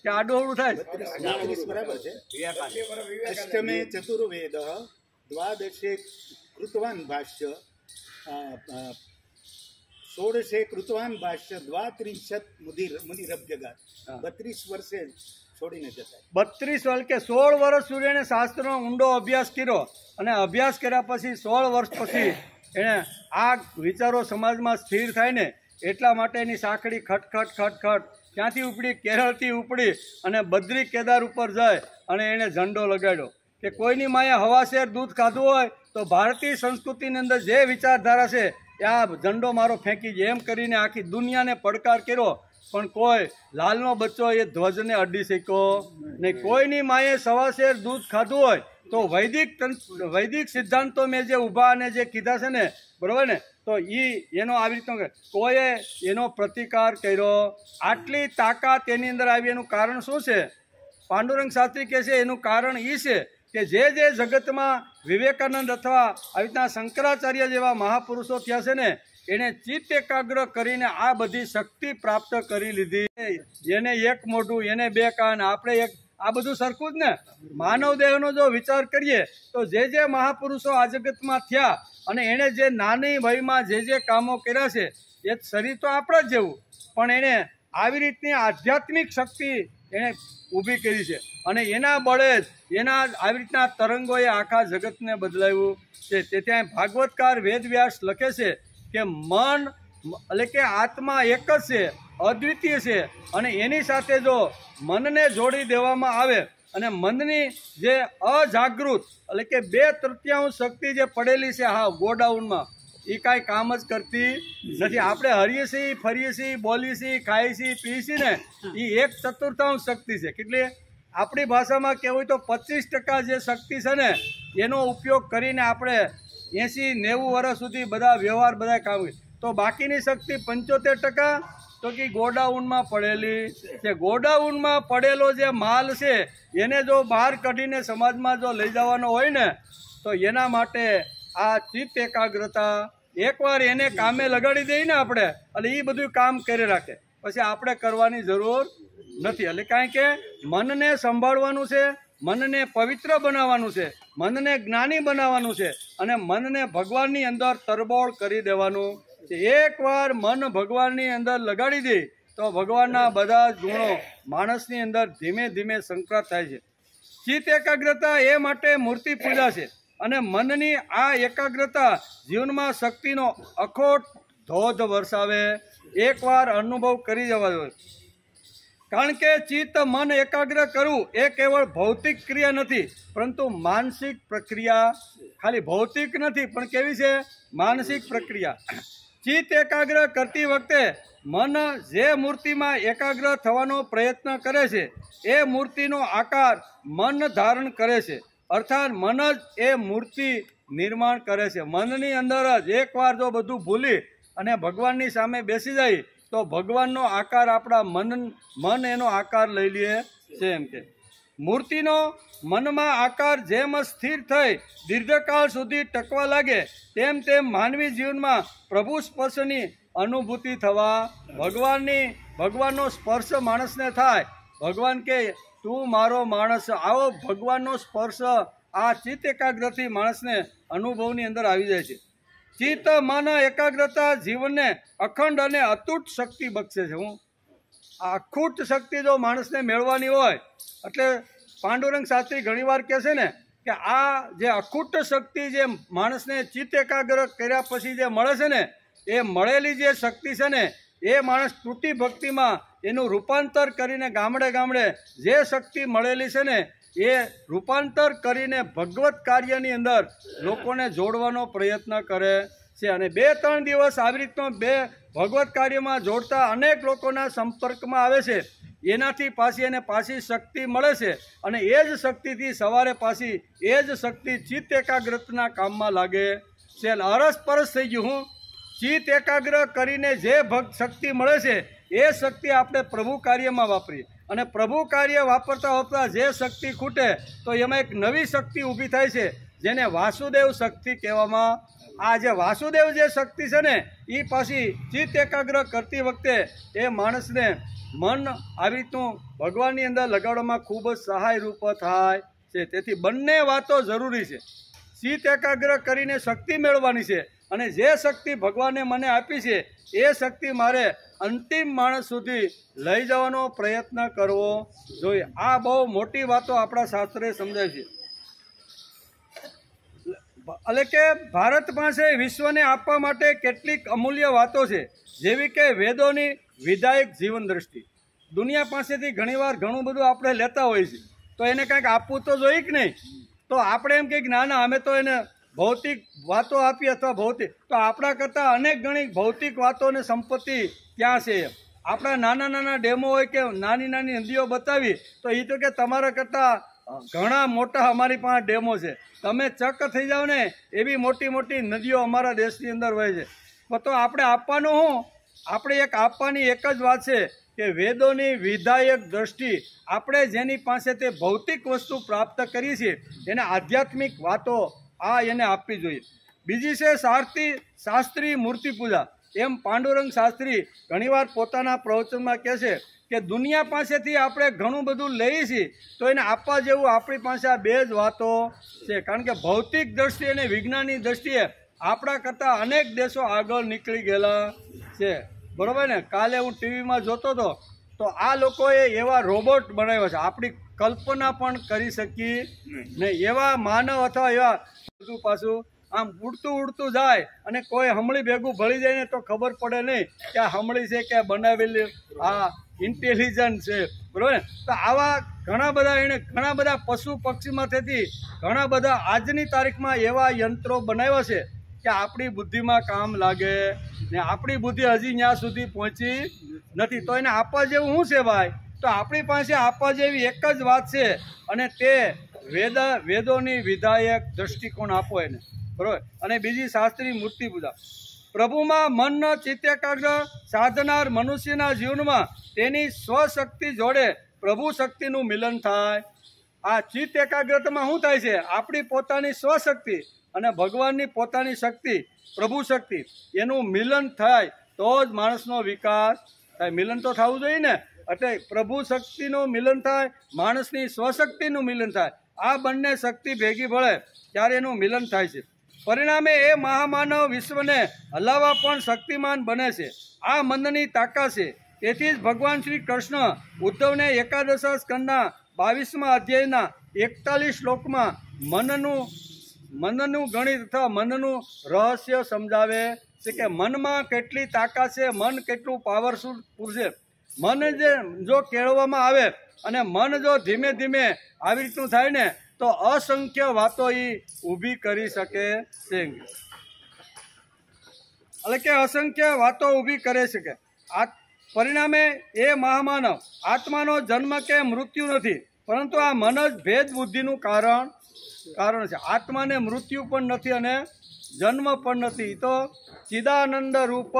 કે આડોહળું થાય બરાબર છે. અષ્ટમે ચતુર્વેદ દ્વાદશે કૃતવાન ભાષ્ય ષોડશે કૃતવાન ભાષ્ય દ્વાત્રિંશત મુનિરભ્યગાત. 32 વર્ષે છોડીને જતા. 32 વર્ષ કે 16 વર્ષ સુધી એને શાસ્ત્રનો ઊંડો અભ્યાસ કર્યો અને અભ્યાસ કર્યા પછી 16 વર્ષ પછી એણે આ વિચારો સમાજમાં સ્થિર થાય ને એટલા માટે એની સાંકળી ખટખટ ક્યાંથી ઉપડી, કેરળથી ઉપડી અને બદ્રી કેદાર ઉપર જાય અને એણે ઝંડો લગાડ્યો કે કોઈની માએ હવાશેર દૂધ ખાધું હોય તો ભારતીય સંસ્કૃતિની અંદર જે વિચારધારા છે એ આ ઝંડો મારો ફેંકી જાય. એમ કરીને આખી દુનિયાને પડકાર કર્યો પણ કોઈ લાલનો બચ્ચો એ ધ્વજને અડી શક્યો નહીં. કોઈની માએ સવાશેર દૂધ ખાધું હોય તો વૈદિક સિદ્ધાંતો મેં જે ઊભા અને જે કીધા છે ને, બરાબર ને, તો એનો આવી રીતનો કોઈએ એનો પ્રતિકાર કર્યો. આટલી તાકાત એની અંદર આવી એનું કારણ શું છે? પાંડુરંગ શાસ્ત્રી કહે છે એનું કારણ એ છે કે જે જગતમાં વિવેકાનંદ અથવા આવી રીતના શંકરાચાર્ય જેવા મહાપુરુષો થયા છે ને એણે ચિત્ત એકાગ્ર કરીને આ બધી શક્તિ પ્રાપ્ત કરી લીધી. એને એક મોઢું, એને 2 કાન, આપણે એક, આ બધું સરખું જ ને. માનવ દેહનો જો વિચાર કરીએ તો જે મહાપુરુષો આ જગતમાં થયા અને એણે જે નાની વયમાં જે કામો કર્યા છે એ શરીર તો આપણા જ જેવું, પણ એણે આવી રીતની આધ્યાત્મિક શક્તિ એણે ઊભી કરી છે અને એના બળે જ એના આવી રીતના તરંગોએ આખા જગતને બદલાવ્યું છે. તેથી ભાગવતકાર વેદવ્યાસ લખે છે કે મન એટલે કે આત્મા એક જ છે, અદ્વિતીય છે, અને એની સાથે જો મનને જોડી દેવામાં આવે અને મનની જે અજાગૃત એટલે કે 2/3 શક્તિ જે પડેલી છે હા ગોડાઉનમાં એ કાંઈ કામ જ કરતી નથી. આપણે હરીએ છીએ, ફરીએ છીએ, બોલીએ છીએ, ખાઈએ છીએ, પીએ છીએ ને એ 1/4 શક્તિ છે. કેટલી? આપણી ભાષામાં કહેવું હોય તો 25% જે શક્તિ છે ને એનો ઉપયોગ કરીને આપણે 80-90 વર્ષ સુધી બધા વ્યવહાર બધા કામ, તો બાકીની શક્તિ 75% તો કે ગોડાઉનમાં પડેલી છે. ગોડાઉનમાં પડેલો જે માલ છે એને જો બહાર કાઢીને સમાજમાં જો લઈ જવાનો હોય ને તો એના માટે આ ચિત્ત એકાગ્રતા એકવાર એને કામે લગાડી દઈએ ને આપણે એટલે એ બધું કામ કરી રાખે, પછી આપણે કરવાની જરૂર નથી. એટલે કારણ કે મનને સંભાળવાનું છે, મનને પવિત્ર બનાવવાનું છે, મનને જ્ઞાની બનાવવાનું છે અને મનને ભગવાનની અંદર તરબોળ કરી દેવાનું છે. એકવાર મન ભગવાનની અંદર લગાડી દે તો ભગવાનના બધા ગુણો માણસની અંદર ધીમે ધીમે સંક્રાંત થાય છે. ચિત્ત એકાગ્રતા એ માટે મૂર્તિ પૂજા છે અને મનની આ એકાગ્રતા જીવનમાં શક્તિનો અખોટ ધોધ વરસાવે. એકવાર અનુભવ કરી જવા જોઈએ. કારણ કે ચિત્ત મન એકાગ્ર કરવું એ કેવળ ભૌતિક ક્રિયા નથી પરંતુ માનસિક પ્રક્રિયા. ખાલી ભૌતિક નથી પણ કેવી છે? માનસિક પ્રક્રિયા. ચિત્ત એકાગ્ર કરતી વખતે મન જે મૂર્તિમાં એકાગ્ર થવાનો પ્રયત્ન કરે છે એ મૂર્તિનો આકાર મન ધારણ કરે છે, અર્થાત મન જ એ મૂર્તિ નિર્માણ કરે છે. મનની અંદર જ એકવાર જો બધું ભૂલી અને ભગવાનની સામે બેસી જાય તો ભગવાનનો આકાર આપણા મન એનો આકાર લઈ લે છે. એમ કે મૂર્તિનો મનમાં આકાર જેમ સ્થિર થઈ દીર્ઘકાળ સુધી ટકવા લાગે તેમ તેમ માનવી જીવનમાં પ્રભુ સ્પર્શની અનુભૂતિ થવા, ભગવાનનો સ્પર્શ માણસને થાય. ભગવાન કે તું મારો માણસ, આવો ભગવાનનો સ્પર્શ આ ચિત્ત એકાગ્રથી માણસને અનુભવની અંદર આવી જાય છે. ચિત્ત મન એકાગ્રતા જીવનને અખંડ અને અતૂટ શક્તિ બક્ષે છે. આ અખૂટ શક્તિ જો માણસને મેળવવાની હોય એટલે પાંડુરંગ શાસ્ત્રી ઘણીવાર કહે છે ને કે આ જે અખૂટ શક્તિ જે માણસને ચિત્ત એકાગ્ર કર્યા પછી જે મળે છે ને, એ મળેલી જે શક્તિ છે ને, એ માણસ તૂટી ભક્તિમાં એનું રૂપાંતર કરીને ગામડે ગામડે જે શક્તિ મળેલી છે ને, એ રૂપાંતર કરીને ભગવત કાર્યની અંદર લોકોને જોડવાનો પ્રયત્ન કરે છે. અને 2-3 દિવસ આવી રીતનો ભગવત કાર્યમાં જોડતા અનેક લોકોના સંપર્કમાં આવે છે. એનાથી પાછી એને પાછી શક્તિ મળે છે અને એ જ શક્તિથી સવારે પાછી એ જ શક્તિ ચિત્ત એકાગ્રતાના કામમાં લાગે છે. અરસપરસ થઈ ગયું. હું ચિત્ત એકાગ્ર કરીને જે શક્તિ મળે છે એ શક્તિ આપણે પ્રભુ કાર્યમાં વાપરીએ અને પ્રભુ કાર્ય વાપરતા જે શક્તિ ખૂટે તો એમાં એક નવી શક્તિ ઊભી થાય છે, જેને વાસુદેવ શક્તિ કહેવામાં. આ જે વાસુદેવ જે શક્તિ છે ને, એ પાછી ચિત્ત એકાગ્ર કરતી વખતે એ માણસને મન આવી રીતનું ભગવાનની અંદર લગાડવામાં ખૂબ જ સહાયરૂપ થાય છે. તેથી બંને વાતો જરૂરી છે. ચિત્ત એકાગ્ર કરીને શક્તિ મેળવવાની છે અને જે શક્તિ ભગવાને મને આપી છે એ શક્તિ મારે અંતિમ માણસ સુધી લઈ જવાનો પ્રયત્ન કરવો જોઈએ. આ બહુ મોટી વાતો આપણા શાસ્ત્રે સમજાય છે. એટલે કે ભારત પાસે વિશ્વને આપવા માટે કેટલીક અમૂલ્ય વાતો છે, જેવી કે વેદોની વિધાયક જીવન દ્રષ્ટિ. દુનિયા પાસેથી ઘણીવાર ઘણું બધું આપણે લેતા હોઈએ છીએ, તો એને કંઈક આપવું તો જોઈએ કે નહીં. તો આપણે એમ કહીએ કે ના ના, અમે તો એને ભૌતિક વાતો આપી અથવા ભૌતિક, તો આપણા કરતાં અનેક ગણી ભૌતિક વાતો અને સંપત્તિ ક્યાં છે. આપણા નાના નાના ડેમો હોય કે નાની નાની નદીઓ બતાવી તો એ તો કે તમારા કરતાં ઘણા મોટા અમારી પાસે ડેમો છે, તમે ચક થઈ જાઓ ને એવી મોટી મોટી નદીઓ અમારા દેશની અંદર વહે છે. તો આપણે આપવાનું શું? આપણે એક આપવાની એક જ વાત છે કે વેદોની વિધાયક દ્રષ્ટિ, આપણે જેની પાસે તે ભૌતિક વસ્તુ પ્રાપ્ત કરી છે એને આધ્યાત્મિક વાતો એને આપવી જોઈએ. બીજી છે શાસ્ત્રી મૂર્તિ પૂજા. એમ પાંડુરંગ શાસ્ત્રી ઘણીવાર પોતાના પ્રવચનમાં કહે છે કે દુનિયા પાસેથી આપણે ઘણું બધું લઈએ છીએ, તો એને આપવા જેવું આપણી પાસે આ 2 જ વાતો છે. કારણ કે ભૌતિક દ્રષ્ટિએ અને વિજ્ઞાનની દ્રષ્ટિએ આપણા કરતાં અનેક દેશો આગળ નીકળી ગયેલા છે. બરાબર ને? કાલે હું ટીવીમાં જોતો હતો તો આ લોકોએ એવા રોબોટ બનાવ્યા છે, આપણી કલ્પના પણ કરી શકીએ નહીં. એવા માનવ અથવા એવા બધું પાછું આમ ઉડતું ઉડતું જાય અને કોઈ હમળી ભેગું ભળી જાય ને તો ખબર પડે નહીં કે આ હમળી છે કે બનાવેલી આ ઇન્ટેલિજન્ટ છે. બરાબર ને? તો આવા ઘણા બધા પશુ પક્ષીમાંથી ઘણા બધા આજની તારીખમાં એવા યંત્રો બનાવ્યા છે કે આપણી બુદ્ધિમાં કામ લાગે ને આપણી બુદ્ધિ હજી ત્યાં સુધી પહોંચી નથી. તો એને આપવા જેવું શું છે ભાઈ? તો આપણી પાસે આપવા જેવી એક જ વાત છે અને તે વેદોની વિધાયક દ્રષ્ટિકોણ આપો એને. બરાબર? અને બીજી શાસ્ત્રી મૂર્તિ પૂજા. પ્રભુમાં મનનો ચિત્ત એકાગ્ર સાધનાર મનુષ્યના જીવનમાં તેની સ્વશક્તિ જોડે પ્રભુ શક્તિનું મિલન થાય. આ ચિત્ત એકાગ્રતામાં શું થાય છે? આપણી પોતાની સ્વશક્તિ અને ભગવાનની પોતાની શક્તિ, પ્રભુ શક્તિ, એનું મિલન થાય તો જ માણસનો વિકાસ થાય. મિલન તો થવું જોઈએ ને. એટલે પ્રભુ શક્તિનું મિલન થાય, માણસની સ્વશક્તિનું મિલન થાય. આ બંને શક્તિ ભેગી ભળે ત્યારે એનું મિલન થાય છે. પરિણામે એ મહામાનવ વિશ્વને હલાવવા પણ શક્તિમાન બને છે. આ મનની તાકાત છે. તેથી જ ભગવાન શ્રી કૃષ્ણ ઉદ્ધવને 11 સ્કંદના 22મા અધ્યાયના 41 શ્લોકમાં મનનું ગણિત અથવા મનનું રહસ્ય સમજાવે છે કે મનમાં કેટલી તાકાત છે, મન કેટલું પાવરફુલ છે. મન જો કેળવવામાં આવે અને મન જો ધીમે ધીમે આવી રીતનું થાય ને તો અસંખ્ય વાતો એ ઊભી કરી શકે છે. એટલે કે અસંખ્ય વાતો ઊભી કરી શકે. આ પરિણામે એ મહામાનવ આત્માનો જન્મ કે મૃત્યુ નથી, પરંતુ આ મન જ ભેદ બુદ્ધિનું કારણ છે. આત્માને મૃત્યુ પણ નથી અને જન્મ પણ નથી. તો ચિદાનંદ રૂપ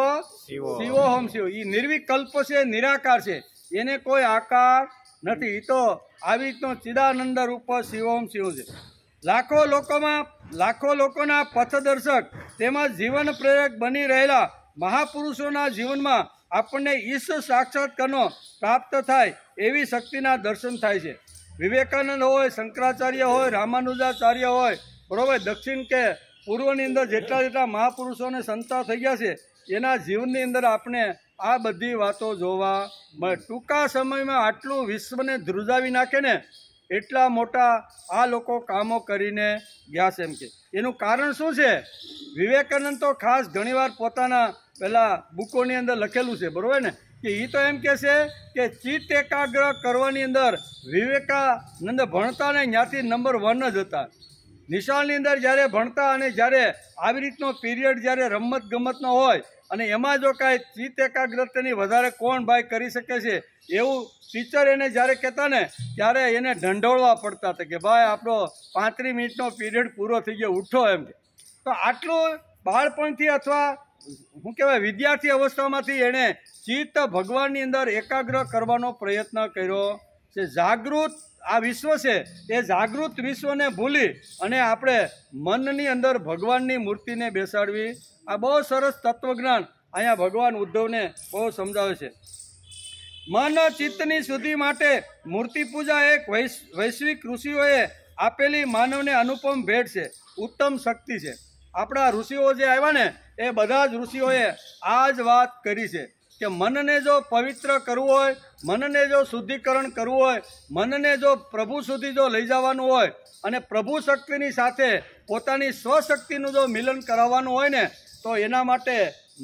શિવોહમ શિવ. એ નિર્વિકલ્પ છે, નિરાકાર છે, એને કોઈ આકાર નથી. એ તો આવી રીતનો ચિદાનંદ રૂપ શિવોહમ શિવ છે. લાખો લોકોના પથદર્શક તેમજ જીવન પ્રેરક બની રહેલા મહાપુરુષોના જીવનમાં આપણને ઈશ સાક્ષાત્કારનો પ્રાપ્ત થાય એવી શક્તિના દર્શન થાય છે. વિવેકાનંદ હોય, શંકરાચાર્ય હોય, રામાનુજાચાર્ય હોય, બરાબર, દક્ષિણ કે પૂર્વની અંદર જેટલા મહાપુરુષોને સંતા થઈ ગયા છે એના જીવનની અંદર આપણે આ બધી વાતો જોવા મળે. ટૂંકા સમયમાં આટલું વિશ્વને ધ્રુજાવી નાખે ને એટલા મોટા આ લોકો કામો કરીને ગયા છે એમ કે એનું કારણ શું છે? વિવેકાનંદ તો ખાસ ઘણીવાર પોતાના પેલા બુકોની અંદર લખેલું છે, બરોબર ને, કે એ તો એમ કહે છે કે ચિત્ત એકાગ્ર કરવાની અંદર વિવેકાનંદ ભણતા ને ત્યાંથી નંબર 1 જ હતા. નિશાળની અંદર જ્યારે ભણતા અને જ્યારે આવી રીતનો પીરિયડ જ્યારે રમત ગમતનો હોય અને એમાં જો કાંઈ ચિત્ત એકાગ્રતાની વધારે કોણ ભાઈ કરી શકે છે એવું ટીચર એને જ્યારે કહેતા ને ત્યારે એને ઢંઢોળવા પડતા હતા કે ભાઈ આપણો 35 મિનિટનો પીરિયડ પૂરો થઈ ગયો, ઉઠો એમ. તો આટલું બાળપણથી અથવા શું કહેવાય વિદ્યાર્થી અવસ્થામાંથી એણે ચિત્ત ભગવાનની અંદર એકાગ્ર કરવાનો પ્રયત્ન કર્યો છે. જાગૃત આ વિશ્વ છે એ જાગૃત વિશ્વને ભૂલી અને આપણે મનની અંદર ભગવાનની મૂર્તિને બેસાડવી, આ બહુ સરસ તત્વજ્ઞાન અહીંયા ભગવાન ઉદ્ધવને બહુ સમજાવે છે. મન ચિત્તની શુદ્ધિ માટે મૂર્તિ પૂજા એક વૈશ્વિક ઋષિઓએ આપેલી માનવને અનુપમ ભેટ છે, ઉત્તમ શક્તિ છે. આપણા ઋષિઓ જે આવ્યા ને એ બધા જ ઋષિઓએ આ જ વાત કરી છે કે મનને જો પવિત્ર કરવું હોય, મનને જો શુદ્ધિકરણ કરવું હોય, મનને જો પ્રભુ સુધી જો લઈ જવાનું હોય અને પ્રભુ શક્તિની સાથે પોતાની સ્વશક્તિનું જો મિલન કરાવવાનું હોય ને તો એના માટે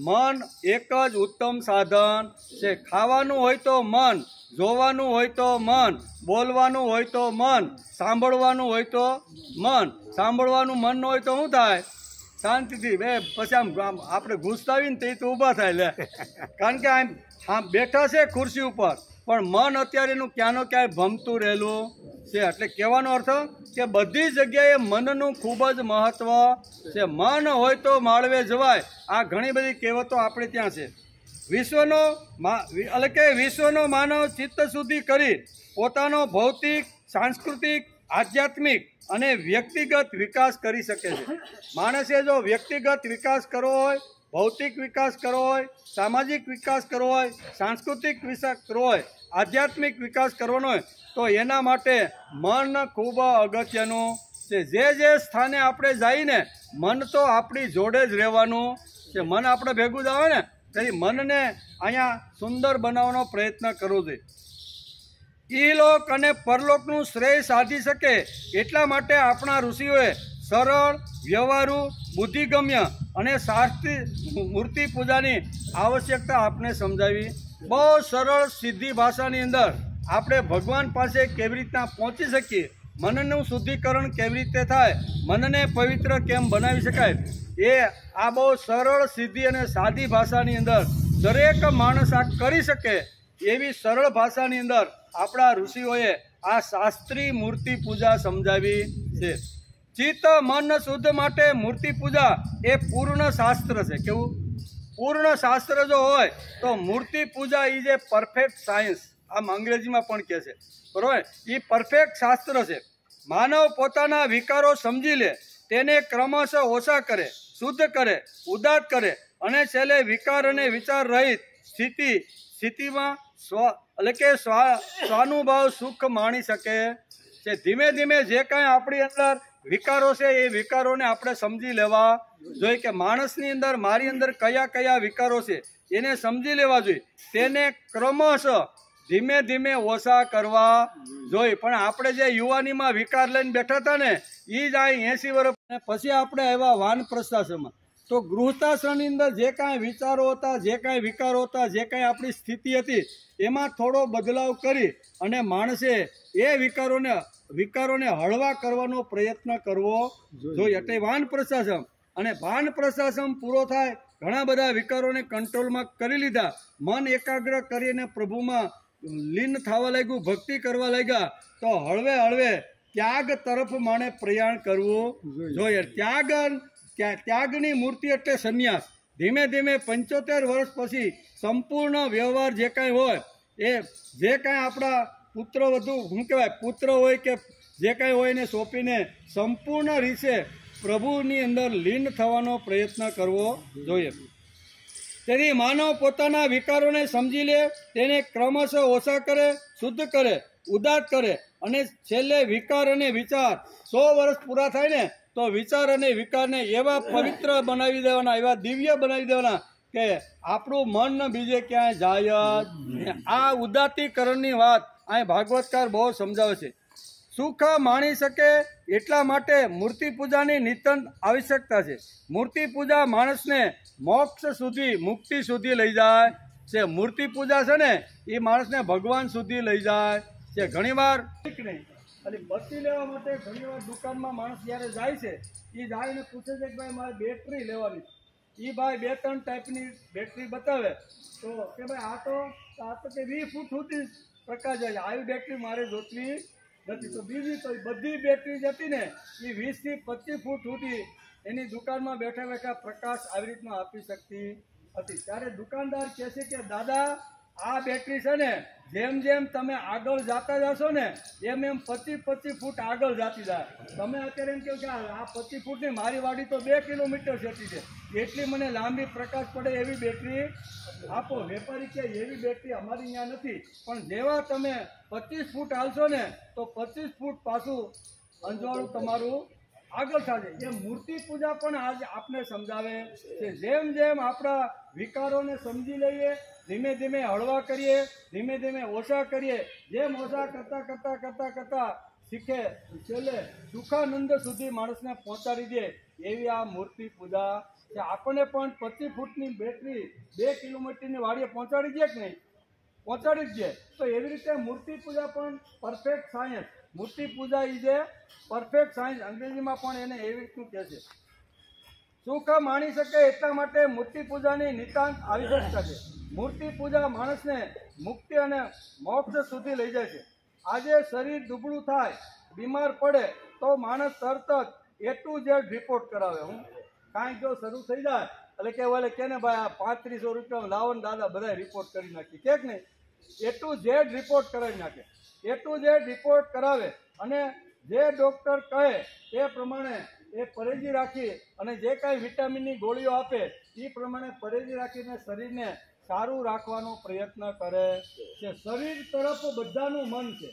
મન એક જ ઉત્તમ સાધન છે. ખાવાનું હોય તો મન, જોવાનું હોય તો મન, બોલવાનું હોય તો મન, સાંભળવાનું હોય તો મન. સાંભળવાનું મન ન હોય તો શું થાય? શાંતિથી પછી આમ આપણે ઘૂસતાવીને તે તો ઊભા થાય લે, કારણ કે આમ બેઠા છે ખુરશી ઉપર પણ મન અત્યારે એનું ક્યાંનો ક્યાંય ભમતું રહેલું છે. એટલે કહેવાનો અર્થ કે બધી જગ્યાએ મનનું ખૂબ જ મહત્વ છે. મન હોય તો માળવે જવાય, આ ઘણી બધી કહેવતો આપણે ત્યાં છે. વિશ્વનો માનવ ચિત્ત શુદ્ધિ કરી પોતાનો ભૌતિક, સાંસ્કૃતિક, આધ્યાત્મિક અને વ્યક્તિગત વિકાસ કરી શકે છે. માણસે જો વ્યક્તિગત વિકાસ કરવો હોય, ભૌતિક વિકાસ કરવો હોય, સામાજિક વિકાસ કરવો હોય, સાંસ્કૃતિક વિકાસ કરવો હોય, આધ્યાત્મિક વિકાસ કરવાનો હોય તો એના માટે મન ખૂબ અગત્યનું છે. જે સ્થાને આપણે જઈને મન તો આપણી જોડે જ રહેવાનું છે. મન આપણે ભેગું જ આવે ને તેથી મનને અહીંયા સુંદર બનાવવાનો પ્રયત્ન કરવો જોઈએ. ઈલોક અને પરલોકનું શ્રેય સાધી શકે એટલા માટે આપણા ઋષિઓએ સરળ, વ્યવહારુ, બુદ્ધિગમ્ય અને શાસ્ત્રી મૂર્તિ પૂજાની આવશ્યકતા આપને સમજાવી. બહુ સરળ સીધી ભાષાની અંદર આપણે ભગવાન પાસે કેવી રીતના પહોંચી શકીએ, મનનું શુદ્ધિકરણ કેવી રીતે થાય, મનને પવિત્ર કેમ બનાવી શકાય, એ આ બહુ સરળ, સીધી અને સાદી ભાષાની અંદર દરેક માણસ આ કરી શકે એવી સરળ ભાષાની અંદર આપણા ઋષિઓએ આ શાસ્ત્રી મૂર્તિ પૂજા સમજાવી છે. ચિત્ત મન શુદ્ધ માટે મૂર્તિ પૂજા એ પૂર્ણ શાસ્ત્ર છે. કેવું? પૂર્ણ શાસ્ત્ર જો હોય તો મૂર્તિ પૂજા ઇઝ એ પરફેક્ટ સાયન્સ, આમ અંગ્રેજીમાં પણ કહે છે, બરોબર? એ પરફેક્ટ શાસ્ત્ર છે. માનવ પોતાના વિકારો સમજી લે, તેને ક્રમશઃ ઓછા કરે, શુદ્ધ કરે, ઉદાત્ત કરે અને છેલ્લે વિકાર અને વિચાર રહિત સ્થિતિમાં સ્વાનુભાવ સુખ માણી શકે છે. ધીમે ધીમે જે કાંઈ આપણી અંદર વિકારો છે એ વિકારોને આપણે સમજી લેવા જોઈએ કે માણસની અંદર, મારી અંદર કયા કયા વિકારો છે એને સમજી લેવા જોઈએ, તેને ક્રમશઃ ધીમે ધીમે ઓછા કરવા જોઈએ. પણ આપણે જે યુવાનીમાં વિકાર લઈને બેઠા હતા ને એ જ આ 80 વર્ષ પછી આપણે આવ્યા વાનપ્રસ્થાશ્રમમાં. તો ગૃહસ્થાશ્રમની અંદર જે કાંઈ વિચારો હતા, જે કાંઈ વિકારો હતા, જે કાંઈ આપણી સ્થિતિ હતી એમાં થોડો બદલાવ કરી અને માણસે એ વિકારોને હળવા કરવાનો પ્રયત્ન કરવો જોઈએ. એટલે વાનપ્રસ્થાશ્રમ અને વાનપ્રસ્થાશ્રમ પૂરો થાય, ઘણા બધા વિકારોને કંટ્રોલમાં કરી લીધા, મન એકાગ્ર કરીને પ્રભુમાં લીન થવા લાગ્યું, ભક્તિ કરવા લાગ્યા તો હળવે હળવે ત્યાગ તરફ માણે પ્રયાણ કરવું જોઈએ. ત્યાગની મૂર્તિ એટલે સંન્યાસ. ધીમે ધીમે 75 વર્ષ પછી સંપૂર્ણ વ્યવહાર જે કાંઈ હોય એ જે કાંઈ આપણા પુત્ર હોય કે જે કાંઈ હોય એને સોંપીને સંપૂર્ણ રીતે પ્રભુની અંદર લીન થવાનો પ્રયત્ન કરવો જોઈએ. તેથી માનવ પોતાના વિકારોને સમજી લે, તેને ક્રમશઃ ઓછા કરે, શુદ્ધ કરે, ઉદાત્ત કરે અને છેલ્લે વિકાર અને વિચાર 100 વર્ષ પૂરા થાય ને તો વિચાર અને વિકારને એવા પવિત્ર બનાવી દેવાના, એવા દિવ્ય બનાવી દેવાના કે આપણું મન બીજે ક્યાંય જાય જ. આ ઉદાત્તીકરણની વાત અહીં ભાગવતકાર બહુ સમજાવે છે. સુખ માણી શકે એટલા માટે મૂર્તિ પૂજાની નિતાંત આવશ્યકતા છે. મૂર્તિ પૂજા માણસને મોક્ષ સુધી, મુક્તિ સુધી લઈ જાય છે. મૂર્તિ પૂજા છે ને એ માણસને ભગવાન સુધી લઈ જાય છે. ઘણીવાર નહીં અને બત્તી લેવા માટે ઘણીવાર દુકાનમાં માણસ જ્યારે જાય છે એ જાય ને પૂછે છે કે ભાઈ મારે બેટરી લેવાની, એ ભાઈ 2-3 ટાઈપની બેટરી બતાવે તો કે ભાઈ આ તો કે 20 ફૂટ સુધી પ્રકાશ જાય, આવી બેટરી મારે જોતવી નથી. તો બીજી તો બધી બેટરી જતી ને એ 20 થી 25 ફૂટ સુધી એની દુકાનમાં બેઠા બેઠા પ્રકાશ આવી રીતના આપી શકતી હતી. ત્યારે દુકાનદાર કહે છે કે દાદા આ બેટરી છે ને જેમ જેમ તમે આગળ જતા જશો ને એમ એમ 25 ફૂટ આગળ જતી જાય. તમે અત્યારે એમ કહો કે આ 25 ફૂટની મારી વાડી તો 2 કિલોમીટર જતી છે, એટલી મને લાંબી પ્રકાશ પડે એવી બેટરી આપો. વેપારી કે એવી બેટરી અમારી અહીંયા નથી, પણ જેવા તમે 25 ફૂટ હાલશો ને તો 25 ફૂટ પાછું અંજવાળું તમારું આગળ થશે. એ મૂર્તિ પૂજા પણ આજે આપને સમજાવે છે. જેમ જેમ આપણા વિકારોને સમજી લઈએ, ધીમે ધીમે હળવા કરીએ, ધીમે ધીમે ઓછા કરીએ, જેમ ઓછા કરતા શીખે છેલ્લે સુખાનંદ સુધી માણસને પહોંચાડી દે એવી આ મૂર્તિ પૂજા છે. આપણને પણ 25 ફૂટની બેટરી 2 કિલોમીટરની વાડીએ પહોંચાડી દે કે નહીં? પહોંચાડી જ દે. તો એવી રીતે મૂર્તિ પૂજા પણ પરફેક્ટ સાયન્સ. મૂર્તિ પૂજા એ જે પરફેક્ટ સાયન્સ, અંગ્રેજીમાં પણ એને એવી રીતનું કહે છે. સુખ માણી શકે એટલા માટે મૂર્તિ પૂજાની નિતાંત આવશ્યકતા છે. મૂર્તિ પૂજા માણસને મુક્તિ અને મોક્ષ સુધી લઈ જાય છે. આજે શરીર દુબળું થાય, બીમાર પડે તો માણસ તરત જ A to Z રિપોર્ટ કરાવે. હું કાંઈ જો શરૂ થઈ જાય એટલે કે ઓલે કે ને ભાઈ આ 3500 રૂપિયા લાવો ને દાદા બધા રિપોર્ટ કરી નાખી કે નહીં? A to Z રિપોર્ટ કરાવી નાખે. A to Z રિપોર્ટ કરાવે અને જે ડૉક્ટર કહે એ પ્રમાણે એ પરેજી રાખી અને જે કાંઈ વિટામિનની ગોળીઓ આપે એ પ્રમાણે પરેજી રાખીને શરીરને સારું રાખવાનો પ્રયત્ન કરે છે. શરીર તરફ બધાનું મન છે.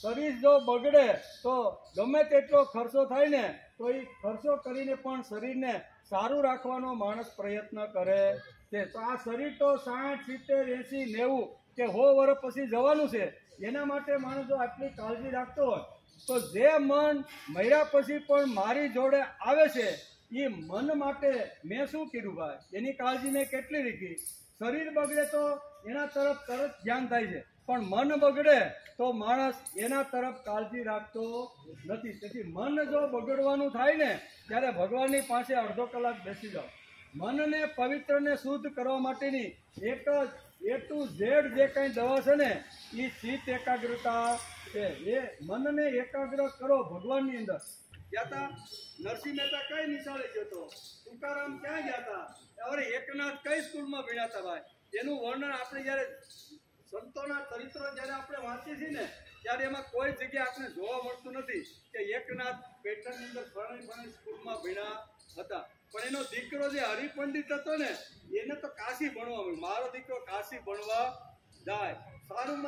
શરીર જો બગડે તો ગમે તેટલો ખર્ચો થાય ને તો એ ખર્ચો કરીને પણ શરીરને સારું રાખવાનો માણસ પ્રયત્ન કરે છે. તો આ શરીર તો 60, 70, 80, 90 કે 100 વર્ષ પછી જવાનું છે. એના માટે માણસ જો આટલી કાળજી રાખતો હોય તો જે મન મર્યા પછી પણ મારી જોડે આવે છે એ મન માટે મેં શું કર્યું ભાઈ? એની કાળજી મેં કેટલી રાખી? શરીર બગડે તો એના તરફ તરત ધ્યાન થાય છે, પણ મન બગડે તો માણસ એના તરફ કાળજી રાખતો નથી. તેથી મન જો બગડવાનું થાય ને ત્યારે ભગવાનની પાસે અડધો કલાક બેસી જાઓ. મનને પવિત્ર ને શુદ્ધ કરવા માટેની એક જ A to Z જે કંઈ દવા છે ને એ ચિત્ત એકાગ્રતા છે. એ મનને એકાગ્ર કરો ભગવાનની અંદર. ગયા હતા નરસિંહ મહેતા કઈ નિશાળે જતો, તુકારામ ક્યાં ગયા હતા, હવે એકનાથ કઈ સ્કૂલમાં ભણ્યા હતા ભાઈ? એનું વર્ણન આપણે જ્યારે સંતોના ચરિત્રો જ્યારે આપણે વાંચીએ છીએ ને ત્યારે એમાં કોઈ જગ્યાએ આપણે જોવા મળતું નથી કે એકનાથ પેટર્નની અંદર ફલાણી સ્કૂલમાં ભણ્યા હતા. પણ એનો દીકરો જે હરિપંડિત હતો ને એને તો કાશી ભણવા મળ્યું. મારો દીકરો કાશી ભણવા જાય. સારું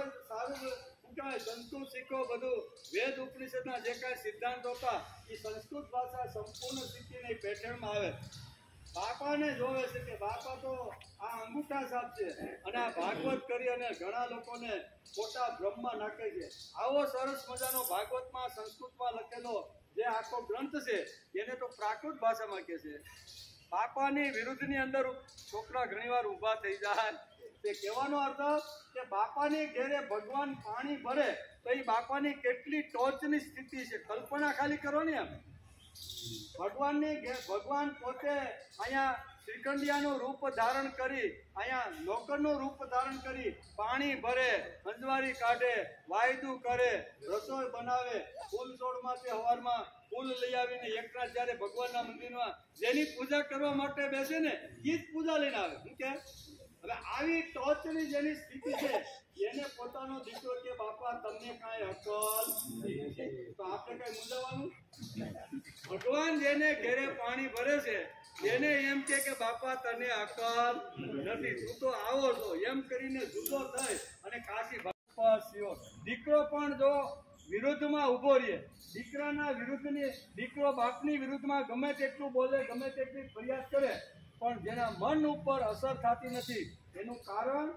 સંસ્કૃત શીખો, બધું વેદ ઉપનિષદના જે કાંઈ સિદ્ધાંતો હતા એ સંસ્કૃત ભાષા સંપૂર્ણ શીખીને પેટર્નમાં આવે. બાપાને જોવે છે કે બાપા તો આ અંગૂઠા સાપ છે અને આ ભાગવત કરી અને ઘણા લોકોને ખોટા બ્રહ્મમાં નાખે છે. આવો સરસ મજાનો ભાગવતમાં સંસ્કૃતમાં લખેલો જે આખો ગ્રંથ છે એને તો પ્રાકૃત ભાષામાં કહે છે. બાપાની વિરુદ્ધની અંદર છોકરા ઘણીવાર ઊભા થઈ જાય. તે કહેવાનો અર્થ કે બાપાની ઘેરે ભગવાન પાણી ભરે તો એ બાપાની કેટલી ટોચની સ્થિતિ છે. કલ્પના ખાલી કરો ને. એમ ભગવાન પોતે અહીંયા શ્રીખંડિયાનું રૂપ ધારણ કરી, અહીંયા નોકરનું રૂપ ધારણ કરી પાણી ભરે, હંજવારી કાઢે, વાયદું કરે, રસોઈ બનાવે, ફૂલ છોડમાંથી હવારમાં ફૂલ લઈ આવીને એકનાથ જ્યારે ભગવાનના મંદિરમાં જેની પૂજા કરવા માટે બેસે ને એ જ પૂજા લઈને આવે. શું કે હવે આવી ટોચની જેની સ્થિતિ છે એને પોતાનો દીકરો કે બાપા તમને કાંઈ અક્કલ નથી, તો આપણે કઈ મૂંઝાવાનું? ભગવાન જેને ઘેરે પાણી ભરે છે એને એમ કે બાપા તને અક્કલ નથી, તું તો આવો છો એમ કરીને જુદો થઈ અને કાશી દીકરો પણ જો વિરુદ્ધમાં ઉભો રહે, દીકરાના વિરુદ્ધની દીકરો બાપની વિરુદ્ધમાં ગમે તેટલું બોલે, ગમે તેટલી ફરિયાદ કરે, પણ જેના મન ઉપર અસર થતી નથી એનું કારણ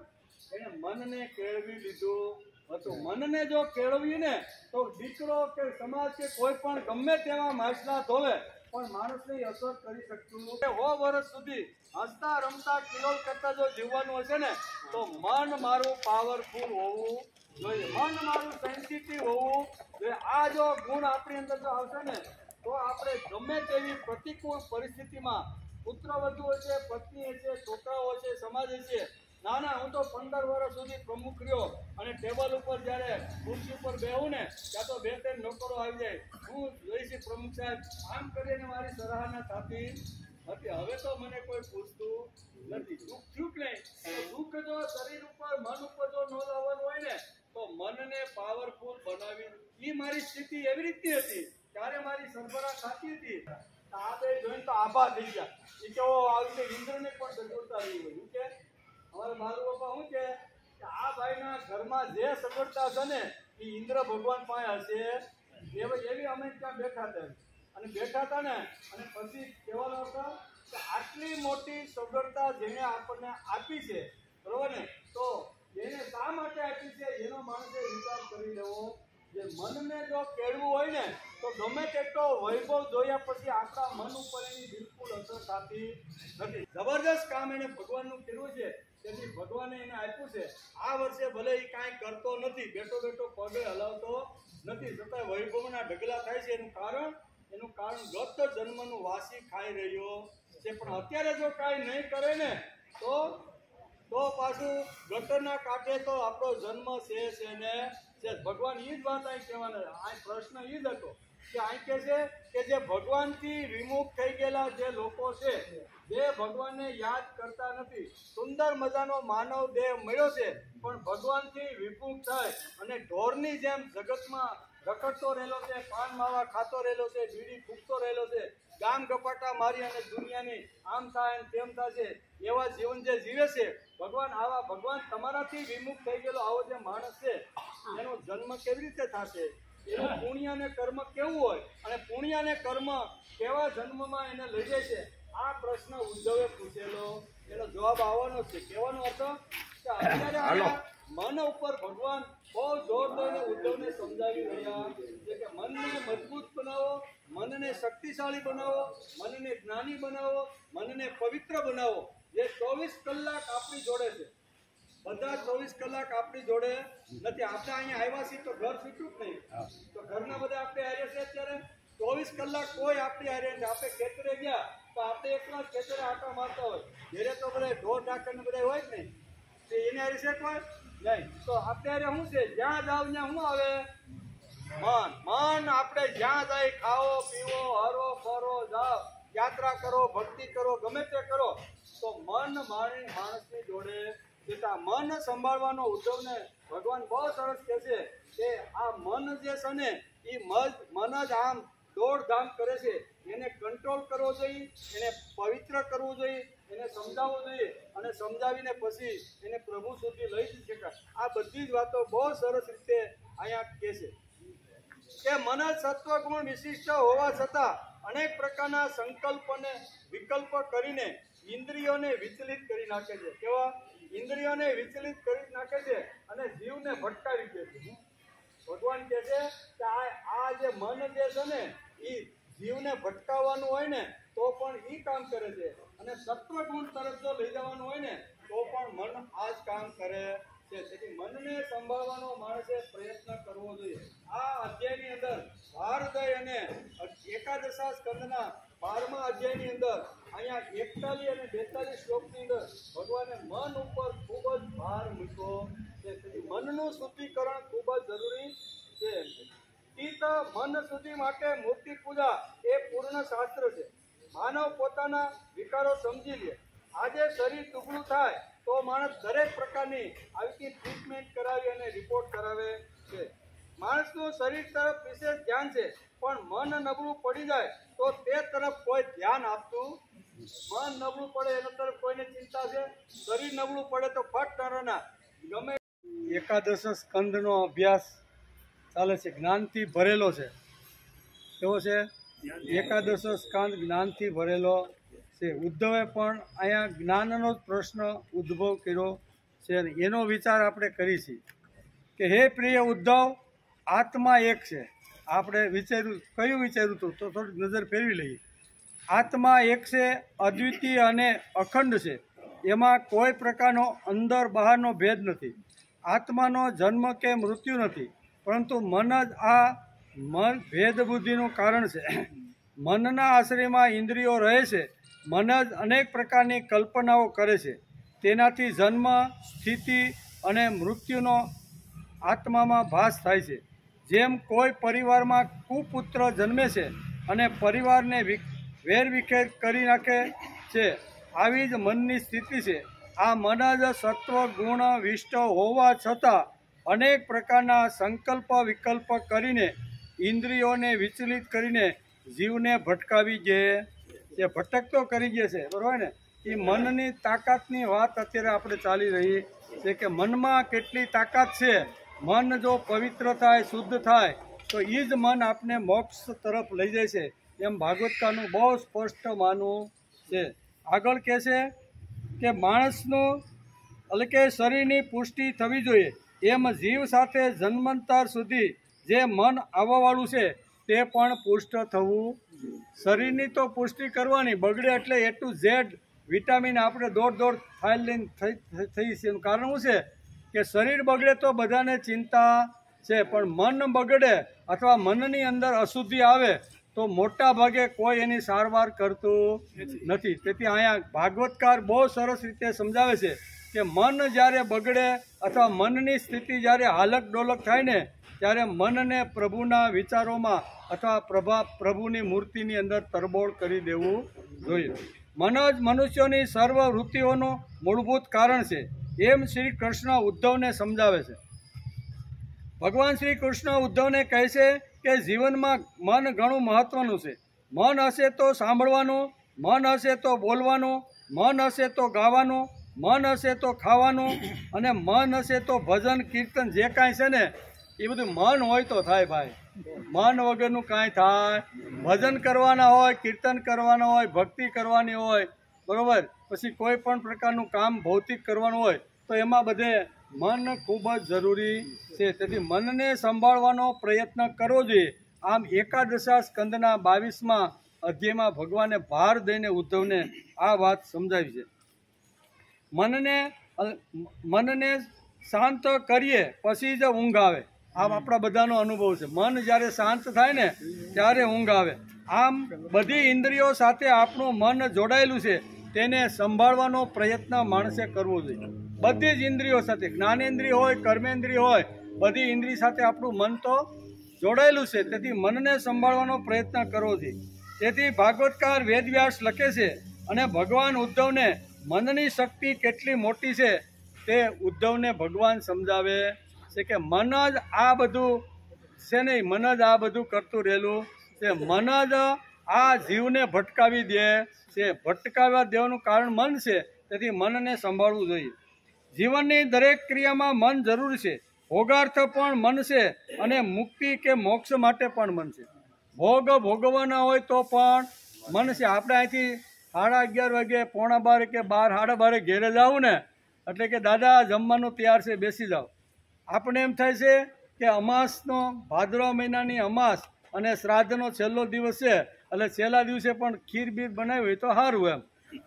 એને મનને કેળવી લીધું હતું. મનને જો કેળવીને તો દીકરો કે સમાજ કે કોઈ પણ ગમે તેવા માછલા ધોવે પણ માણસને અસર કરી શકતું નથી. 100 વર્ષ સુધી હસતા રમતા કિલોલ કરતા જો જીવવાનું હશે ને તો મન મારું પાવરફુલ હોવું જોઈએ, મન મારું સેન્સિટિવ હોવું જોઈએ. આ જો ગુણ આપણી અંદર જો આવશે ને તો આપણે ગમે તેવી પ્રતિકૂળ પરિસ્થિતિમાં પુત્રવધુ હશે, પત્ની હશે, છોકરાઓ હશે, સમાજ હશે. ના હું તો 15 વર્ષ સુધી પ્રમુખ રહ્યો અને ટેબલ ઉપર જ્યારે ખુરશી ઉપર બેહું ને ત્યાં તો 2-3 નોકરો આવી જાય, હું જોઈશ પ્રમુખ સાહેબ આમ કરીને મારી સરાહના થતી હતી. હવે તો મને કોઈ પૂછતું નથી. દુઃખ થયું કે નહીં? દુઃખ જો શરીર ઉપર મન ઉપર જો ન લાવવાનું હોય ને તો મનને પાવરફુલ બનાવી. એ મારી સ્થિતિ એવી રીતની હતી ત્યારે મારી સરબરાહ થતી હતી. આ બે જોઈને તો આભા થઈ ગયા. એ કેવો આવી રીતે ઇન્દ્રને પણ સગવડતા રહી ગયું કે અમારે મારું બાપા શું કે આ ભાઈના ઘરમાં જે સગવડતા છે ને એ ઇન્દ્ર ભગવાન પાસે હશે એવી અમે ત્યાં બેઠા હતા અને અને પછી કહેવાનો હતો કે આટલી મોટી સગવડતા જેને આપણને આપી છે બરોબર ને તો એને શા માટે આપી છે એનો માણસે વિચાર કરી લેવો. જે મનને જો કેળવું હોય ને તો ગમે તેટલો વૈભવ જોયા પછી આપણા મન ઉપર એની બિલકુલ અસર થતી નથી. જબરદસ્ત કામ એને ભગવાનનું કર્યું છે તેથી ભગવાને એને આપ્યું છે. આ વર્ષે ભલે એ કાંઈ કરતો નથી, બેઠો પગે હલાવતો નથી, છતાં વૈભવના ઢગલા થાય છે. એનું કારણ ગત જન્મનું વાસી ખાઈ રહ્યો છે. પણ અત્યારે જો કાંઈ નહીં કરે ને તો પાછું ગટરના કાંઠે તો આપણો જન્મ છે ને છે. ભગવાન એ જ વાત અહીં કહેવાના. આ પ્રશ્ન એ જ હતો કે અહીં કહે છે કે જે ભગવાનથી વિમુખ થઈ ગયેલા જે લોકો છે, જે ભગવાનને યાદ કરતા નથી, સુંદર મજાનો માનવ દેહ મળ્યો છે પણ ભગવાનથી વિમુખ થાય અને ઢોરની જેમ જગતમાં રખડતો રહેલો છે, પાન માવા ખાતો રહેલો છે, બીડી ફૂંકતો રહેલો છે, ગામ ગપાટા મારી અને દુનિયાની આમ થાય તેમ થશે એવા જીવન જે જીવે છે. ભગવાન તમારાથી વિમુખ થઈ ગયેલો આવો જે માણસ છે એનો જન્મ કેવી રીતે થશે? એનું પુણ્ય અને કર્મ કેવું હોય અને પુણ્ય અને કર્મ કેવા જન્મમાં એને લઈ જાય છે? આ પ્રશ્ન ઉદ્ધવે પૂછેલો, એનો જવાબ આવવાનો છે. કહેવાનો હતો કે અત્યારે મન ઉપર ભગવાન બહુ જોર દઈને ઉદ્ધવને સમજાવી રહ્યા છે કે મનને મજબૂત બનાવો, મનને શક્તિશાળી બનાવો, મનને જ્ઞાની બનાવો, મનને પવિત્ર બનાવો. જે 24 કલાક આપણી જોડે છે, બધા 24 કલાક આપણી જોડે નથી. આપણે અહીંયા આવ્યા છીએ તો ઘર છૂટ્યું જ નહીં, તો ઘરના બધા આપણે હારે છે. અત્યારે 24 કલાક કોઈ આપણી હારે નથી. આપણે ખેતરે ગયા તો આપણે એકલા જ ખેતરે આટા મારતા હોય, ઘેરે તો બધા ઢોર ઢાકર બધા હોય જ નહીં, તો એને હારે છે કોઈ નહીં. તો આપણે હારે શું છે? જ્યાં જાવ ત્યાં શું આવે? મન. આપણે જ્યાં જાય ખાઓ પીવો હરો ફરો જાઓ, યાત્રા કરો, ભક્તિ કરો, ગમે તે કરો તો મન માણસની જોડે જતા. મન સંભાળવાનો ઉદ્ધવને ભગવાન બહુ સરસ કહે છે કે આ મન જે છે ને એ મન જ આમ દોડધામ કરે છે. એને કંટ્રોલ કરવો જોઈએ, એને પવિત્ર કરવું જોઈએ, એને સમજાવવું જોઈએ અને સમજાવીને પછી એને પ્રભુ સુધી લઈ જઈ શકાય. આ બધી જ વાતો બહુ સરસ રીતે અહીંયા કહે છે કે મન સત્વગુણ વિશિષ્ટ હોવા છતાં અનેક પ્રકારના સંકલ્પ અને વિકલ્પ કરીને ઇન્દ્રિયોને વિચલિત કરી નાખે છે. કેવા? ઇન્દ્રિયોને વિચલિત કરી નાખે છે અને જીવને ભટકાવી દે છે. ભગવાન કહે છે કે આ જે મન જે છે ને એ જીવને ભટકાવવાનું હોય ને તો પણ એ કામ કરે છે અને સત્વગુણ તરફ જો લઈ જવાનું હોય ને તો પણ મન આ જ કામ કરે છે. તેથી મનને સંભાળવાનો માણસે પ્રયત્ન કરવો જોઈએ. આ અધ્યાયની અંદર ભારદય અને એકાદશા સ્કંદના 12મા અધ્યાયની અંદર અહીંયા 41 અને 42 શ્લોકની અંદર ભગવાને મન ઉપર ખૂબ જ ભાર મૂક્યો છે. તેથી મનનું શુદ્ધિકરણ ખૂબ જ જરૂરી છે. ચિત્ત મન શુદ્ધિ માટે મૂર્તિ પૂજા એ પૂર્ણ શાસ્ત્ર છે. માનવ પોતાના વિકારો સમજી લે. આજે શરીર ટુકડું થાય તો માણસ દરેક પ્રકારની આવી ટ્રીટમેન્ટ કરાવી અને રિપોર્ટ કરાવે છે. માણસનું શરીર તરફ વિશેષ ધ્યાન છે પણ મન નબળું પડી જાય તો તે તરફ કોઈ ધ્યાન આપતું. મન નબળું પડે એના તરફ કોઈને ચિંતા છે? શરીર નબળું પડે તો ફટ નરના ગમે. એકાદશ સ્કંદનો અભ્યાસ ચાલે છે, જ્ઞાનથી ભરેલો છે. કેવો છે? એકાદશ સ્કંદ જ્ઞાનથી ભરેલો છે. ઉદ્ધવે પણ અહીંયા જ્ઞાનનો જ પ્રશ્ન ઉદ્ભવ કર્યો છે અને એનો વિચાર આપણે કરી છીએ કે હે પ્રિય ઉદ્ધવ, આત્મા એક છે. આપણે વિચાર્યું, કયું વિચાર્યું હતું તો થોડીક નજર ફેરવી લઈએ. આત્મા એક છે, અદ્વિતીય અને અખંડ છે. એમાં કોઈ પ્રકારનો અંદર બહારનો ભેદ નથી. આત્માનો જન્મ કે મૃત્યુ નથી, પરંતુ મન જ આ મન ભેદ બુદ્ધિનું કારણ છે. મનના આશ્રયમાં ઇન્દ્રિયો રહે છે. મન જ અનેક પ્રકારની કલ્પનાઓ કરે છે. તેનાથી જન્મ, સ્થિતિ અને મૃત્યુનો આત્મામાં ભાસ થાય છે. જેમ કોઈ પરિવારમાં કુપુત્ર જન્મે છે અને પરિવારને વેરવિખેર કરી નાખે છે, આવી જ મનની સ્થિતિ છે. આ મન જ સત્વ ગુણ વિષ્ટ હોવા છતાં અનેક પ્રકારના સંકલ્પ વિકલ્પ કરીને ઇન્દ્રિયોને વિચલિત કરીને જીવને ભટકાવી દે છે, ભટકતો કરી દે છે. બરાબર ને? એ મનની તાકાતની વાત અત્યારે આપણે ચાલી રહી છે કે મનમાં કેટલી તાકાત છે. મન જો પવિત્ર થાય, શુદ્ધ થાય, તો એ જ મન આપને મોક્ષ તરફ લઈ જાય છે. એમ ભાગવતકારનું બહુ સ્પષ્ટ માનવું છે. આગળ કહે છે કે માણસનું એટલે કે શરીરની પુષ્ટિ થવી જોઈએ. એમ જીવ સાથે જન્માંતર સુધી જે મન આવવાવાળું છે તે પણ પુષ્ટ થવું. શરીરની તો પુષ્ટિ કરવાની, બગડે એટલે એ ટુ ઝેડ વિટામિન આપણે દોડ ફાઇલ લઈને થઈ છે. એનું કારણ શું છે કે શરીર બગડે તો બધાને ચિંતા છે, પણ મન બગડે અથવા મનની અંદર અશુદ્ધિ આવે તો મોટા ભાગે કોઈ એની સારવાર કરતું નથી. તેથી અહીંયા ભાગવતકાર બહુ સરસ રીતે સમજાવે છે કે મન જ્યારે બગડે અથવા મનની સ્થિતિ જ્યારે હાલક ડોલક થાય ને, ત્યારે મનને પ્રભુના વિચારોમાં અથવા પ્રભુની મૂર્તિની અંદર તરબોળ કરી દેવું જોઈએ. મન જ મનુષ્યોની સર્વ વૃત્તિઓનું મૂળભૂત કારણ છે. એમ શ્રી કૃષ્ણ ઉદ્ધવને સમજાવે છે. ભગવાન શ્રી કૃષ્ણ ઉદ્ધવને કહે છે કે જીવનમાં મન ઘણું મહત્વનું છે. મન હશે તો સાંભળવાનું, મન હશે તો બોલવાનું, મન હશે તો ગાવાનું, મન હશે તો ખાવાનું, અને મન હશે તો ભજન કીર્તન જે કાંઈ છે ને એ બધું મન હોય તો થાય ભાઈ. મન વગરનું કાંઈ થાય? ભજન કરવાના હોય, કીર્તન કરવાના હોય, ભક્તિ કરવાની હોય, બરાબર, પછી કોઈ પણ પ્રકારનું કામ ભૌતિક કરવાનું હોય તો એમાં બધે મન ખૂબ જ જરૂરી છે. તેથી મનને સંભાળવાનો પ્રયત્ન કરવો જોઈએ. આમ એકાદશા સ્કંદના 22મા અધ્યાયમાં ભગવાને ભાર દઈને ઉદ્ધવને આ વાત સમજાવી છે. મનને શાંત કરીએ પછી જ ઊંઘ આવે. આમ આપણા બધાનો અનુભવ છે. મન જ્યારે શાંત થાય ને ત્યારે ઊંઘ આવે. આમ બધી ઇન્દ્રિયો સાથે આપણું મન જોડાયેલું છે, તેને સંભાળવાનો પ્રયત્ન માણસે કરવો જોઈએ. બધી જ ઇન્દ્રિયો સાથે, જ્ઞાનેન્દ્રિય હોય, કર્મેન્દ્રિય હોય, બધી ઇન્દ્રિય સાથે આપણું મન તો જોડાયેલું છે. તેથી મનને સંભાળવાનો પ્રયત્ન કરવો જોઈએ. તેથી ભાગવતકાર વેદવ્યાસ લખે છે અને ભગવાન ઉદ્ધવને મનની શક્તિ કેટલી મોટી છે તે ઉદ્ધવને ભગવાન સમજાવે છે કે મન જ આ બધું છે નહીં, મન જ આ બધું કરતું રહેલું છે. મન જ આ જીવને ભટકાવી દે છે. ભટકાવવા દેવાનું કારણ મન છે. તેથી મનને સંભાળવું જોઈએ. જીવનની દરેક ક્રિયામાં મન જરૂરી છે. ભોગાર્થ પણ મન છે અને મુક્તિ કે મોક્ષ માટે પણ મન છે. ભોગ ભોગવવાના હોય તો પણ મન છે. આપણે અહીંથી 11:30 વાગે, 11:45 કે 12:30 ઘેરે જાવું ને એટલે કે દાદા જમવાનું તૈયાર છે, બેસી જાઓ. આપણે એમ થાય છે કે અમાસનો, ભાદરવા મહિનાની અમાસ અને શ્રાદ્ધનો છેલ્લો દિવસ છે એટલે છેલ્લા દિવસે પણ ખીર બીર બનાવી હોય તો સારું એમ,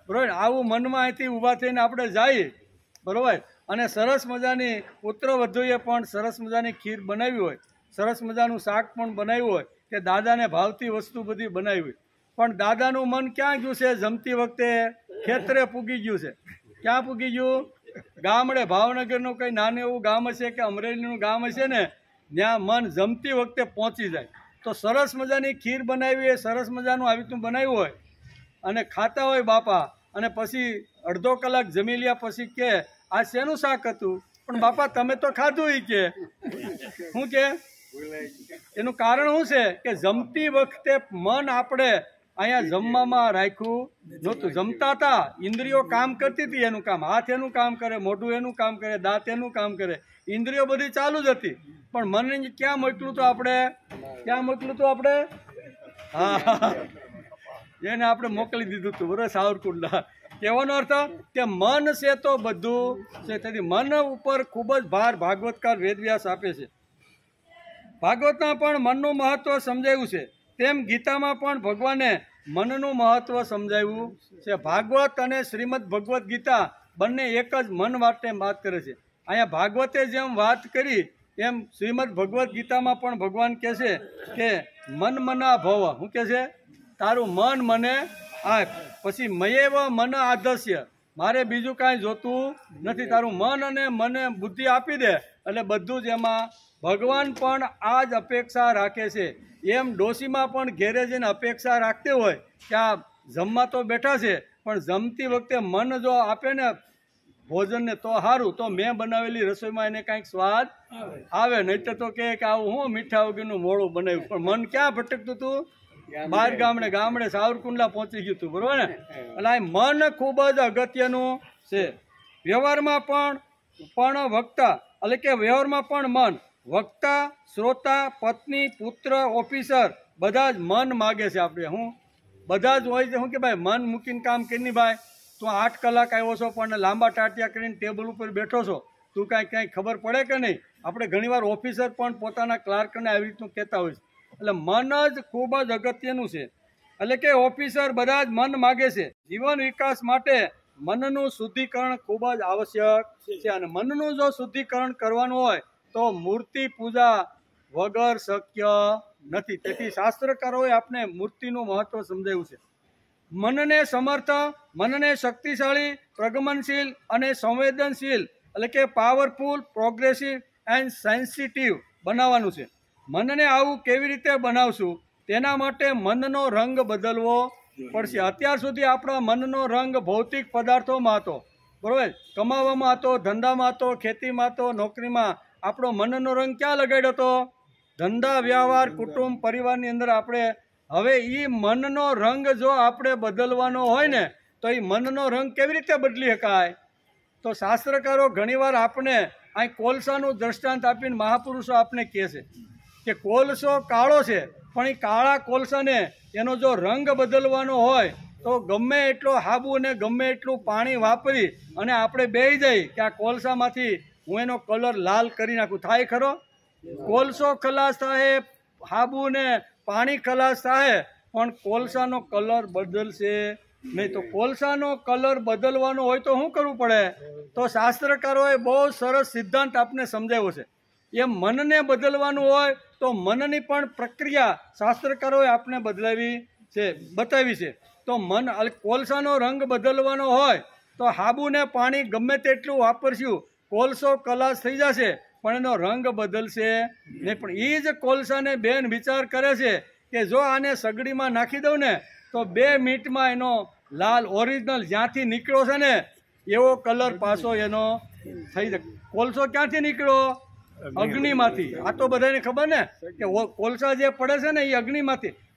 બરાબર. આવું મનમાં અહીંથી ઊભા થઈને આપણે જઈએ, બરાબર. અને સરસ મજાની પુત્ર વધુએ પણ સરસ મજાની ખીર બનાવી હોય, સરસ મજાનું શાક પણ બનાવ્યું હોય કે દાદાને ભાવતી વસ્તુ બધી બનાવી હોય, પણ દાદાનું મન ક્યાં ગયું છે? જમતી વખતે ખેતરે પૂગી ગયું છે. ક્યાં પૂગી ગયું? ગામડે. ભાવનગરનું કંઈ નાનું એવું ગામ હશે કે અમરેલીનું ગામ હશે ને, ત્યાં મન જમતી વખતે પહોંચી જાય. તો સરસ મજાની ખીર બનાવી હોય, સરસ મજાનું આવી રીતનું બનાવ્યું હોય અને ખાતા હોય બાપા, અને પછી અડધો કલાક જમી લ્યા પછી કે આ શેનું શાક હતું? પણ બાપા તમે તો ખાધું. એ કે શું કે એનું કારણ શું છે કે જમતી વખતે મન આપણે અહીંયા જમવામાં રાખ્યું નહોતું. જમતા હતા, ઇન્દ્રિયો કામ કરતી હતી એનું કામ, હાથ એનું કામ કરે, મોઢું એનું કામ કરે, દાંત એનું કામ કરે, ઇન્દ્રિયો બધી ચાલુ જ હતી. પણ મને ક્યાં મોકલું તો આપણે? ક્યાં મોકલું તો આપણે? હા, એને આપણે મોકલી દીધું હતું, બરાબર, સાવરકુંડલા. કહેવાનો અર્થ કે મન છે તો બધું છે. તેથી મન ઉપર ખૂબ જ ભાર ભાગવતકાર વેદવ્યાસ આપે છે. ભાગવતમાં પણ મનનું મહત્વ સમજાવ્યું છે, તેમ ગીતામાં પણ ભગવાને મનનું મહત્વ સમજાવ્યું છે. ભાગવત અને શ્રીમદ ભગવદ્ ગીતા બંને એક જ મન માટે વાત કરે છે. અહીંયા ભાગવતે જેમ વાત કરી એમ શ્રીમદ ભગવદ્ ગીતામાં પણ ભગવાન કહે છે કે મન મના ભવ. શું કહે છે? તારું મન મને આપ. પછી મયેવ મન આધસ્ય, મારે બીજું કાંઈ જોતું નથી. તારું મન અને મને બુદ્ધિ આપી દે એટલે બધું જ એમાં. ભગવાન પણ આ જ અપેક્ષા રાખે છે. એમ ડોશીમાં પણ ઘેરે જઈને અપેક્ષા રાખતી હોય કે આ જમવા તો બેઠા છે, પણ જમતી વખતે મન જો આપે ને ભોજનને તો સારું, તો મેં બનાવેલી રસોઈમાં એને કાંઈક સ્વાદ આવે. નહીં તો કે આવું હું મીઠા વગરનું મોડું બનાવ્યું, પણ મન ક્યાં ભટકતું હતું? બહાર ગામડે સાવરકુંડલા પહોંચી ગયું હતું. બરોબર ને? એટલે આ મન ખૂબ જ અગત્યનું છે. વ્યવહારમાં પણ વક્તા એટલે કે વ્યવહારમાં પણ મન, વક્તા, શ્રોતા, પત્ની, પુત્ર, ઓફિસર બધા જ મન માગે છે. આપણે હું બધા જ હોય છે શું કે ભાઈ મન મૂકીને કામ કરી ભાઈ, તું 8 કલાક આવ્યો છો પણ લાંબા ટાટિયા કરીને ટેબલ ઉપર બેઠો છો, તું કાંઈ ખબર પડે કે નહીં? આપણે ઘણીવાર ઓફિસર પણ પોતાના ક્લાર્કને આવી રીતનું કહેતા હોય છે. એટલે મન જ ખૂબ જ અગત્યનું છે. એટલે કે ઓફિસર બધા જ મન માગે છે. જીવન વિકાસ માટે મનનું શુદ્ધિકરણ ખૂબ જ આવશ્યક છે. અને મનનું જો શુદ્ધિકરણ કરવાનું હોય તો મૂર્તિ પૂજા વગર શક્ય નથી. તેથી શાસ્ત્રકારોએ આપણે મૂર્તિનું મહત્વ સમજાવ્યું છે. મનને સમર્થ, મનને શક્તિશાળી, પ્રગમનશીલ અને સંવેદનશીલ એટલે કે પાવરફુલ, પ્રોગ્રેસિવ એન્ડ સેન્સિટિવ બનાવવાનું છે. મનને આવું કેવી રીતે બનાવશું? તેના માટે મનનો રંગ બદલવો પડશે. અત્યાર સુધી આપણા મનનો રંગ ભૌતિક પદાર્થોમાં હતો, બરોબર? કમાવામાં હતો, ધંધામાં હતો, ખેતીમાં હતો, નોકરીમાં. આપણો મનનો રંગ ક્યાં લગાડ્યો હતો? ધંધા, વ્યવહાર, કુટુંબ, પરિવારની અંદર. આપણે હવે એ મનનો રંગ જો આપણે બદલવાનો હોય ને તો એ મનનો રંગ કેવી રીતે બદલી શકાય? તો શાસ્ત્રકારો ઘણીવાર આપણે અહીં કોલસાનું દ્રષ્ટાંત આપીને મહાપુરુષો આપણે કહે છે કે કોલસો કાળો છે, પણ એ કાળા કોલસાને એનો જો રંગ બદલવાનો હોય તો ગમે એટલો હાબુ અને ગમે એટલું પાણી વાપરી અને આપણે બેસી જઈએ કે આ કોલસામાંથી હું એનો કલર લાલ કરી નાખું. થાય ખરો? કોલસો ખલાસ થાય, હાબુ ને પાણી ખલાસ થાય, પણ કોલસાનો કલર બદલશે નહીં. તો કોલસાનો કલર બદલવાનો હોય તો શું કરવું પડે? તો શાસ્ત્રકારોએ બહુ સરસ સિદ્ધાંત આપને સમજાવ્યો છે. એમ મનને બદલવાનું હોય તો મનની પણ પ્રક્રિયા શાસ્ત્રકારોએ આપણે બતાવી છે. તો મન કોલસાનો રંગ બદલવાનો હોય તો હાબુને પાણી ગમે તેટલું વાપરશું, કોલસો ખલાસ થઈ જશે પણ એનો રંગ બદલશે નહીં. પણ એ જ કોલસાને બેન વિચાર કરે છે કે જો આને સગડીમાં નાખી દઉં ને તો 2 મિનિટમાં એનો લાલ ઓરિજિનલ જ્યાંથી નીકળ્યો છે ને એવો કલર પાછો એનો થઈ જાય. કોલસો ક્યાંથી નીકળ્યો? અગ્નિમાંથી. આ તો બધાને ખબર ને કે કોલસા જે પડે છે ને એ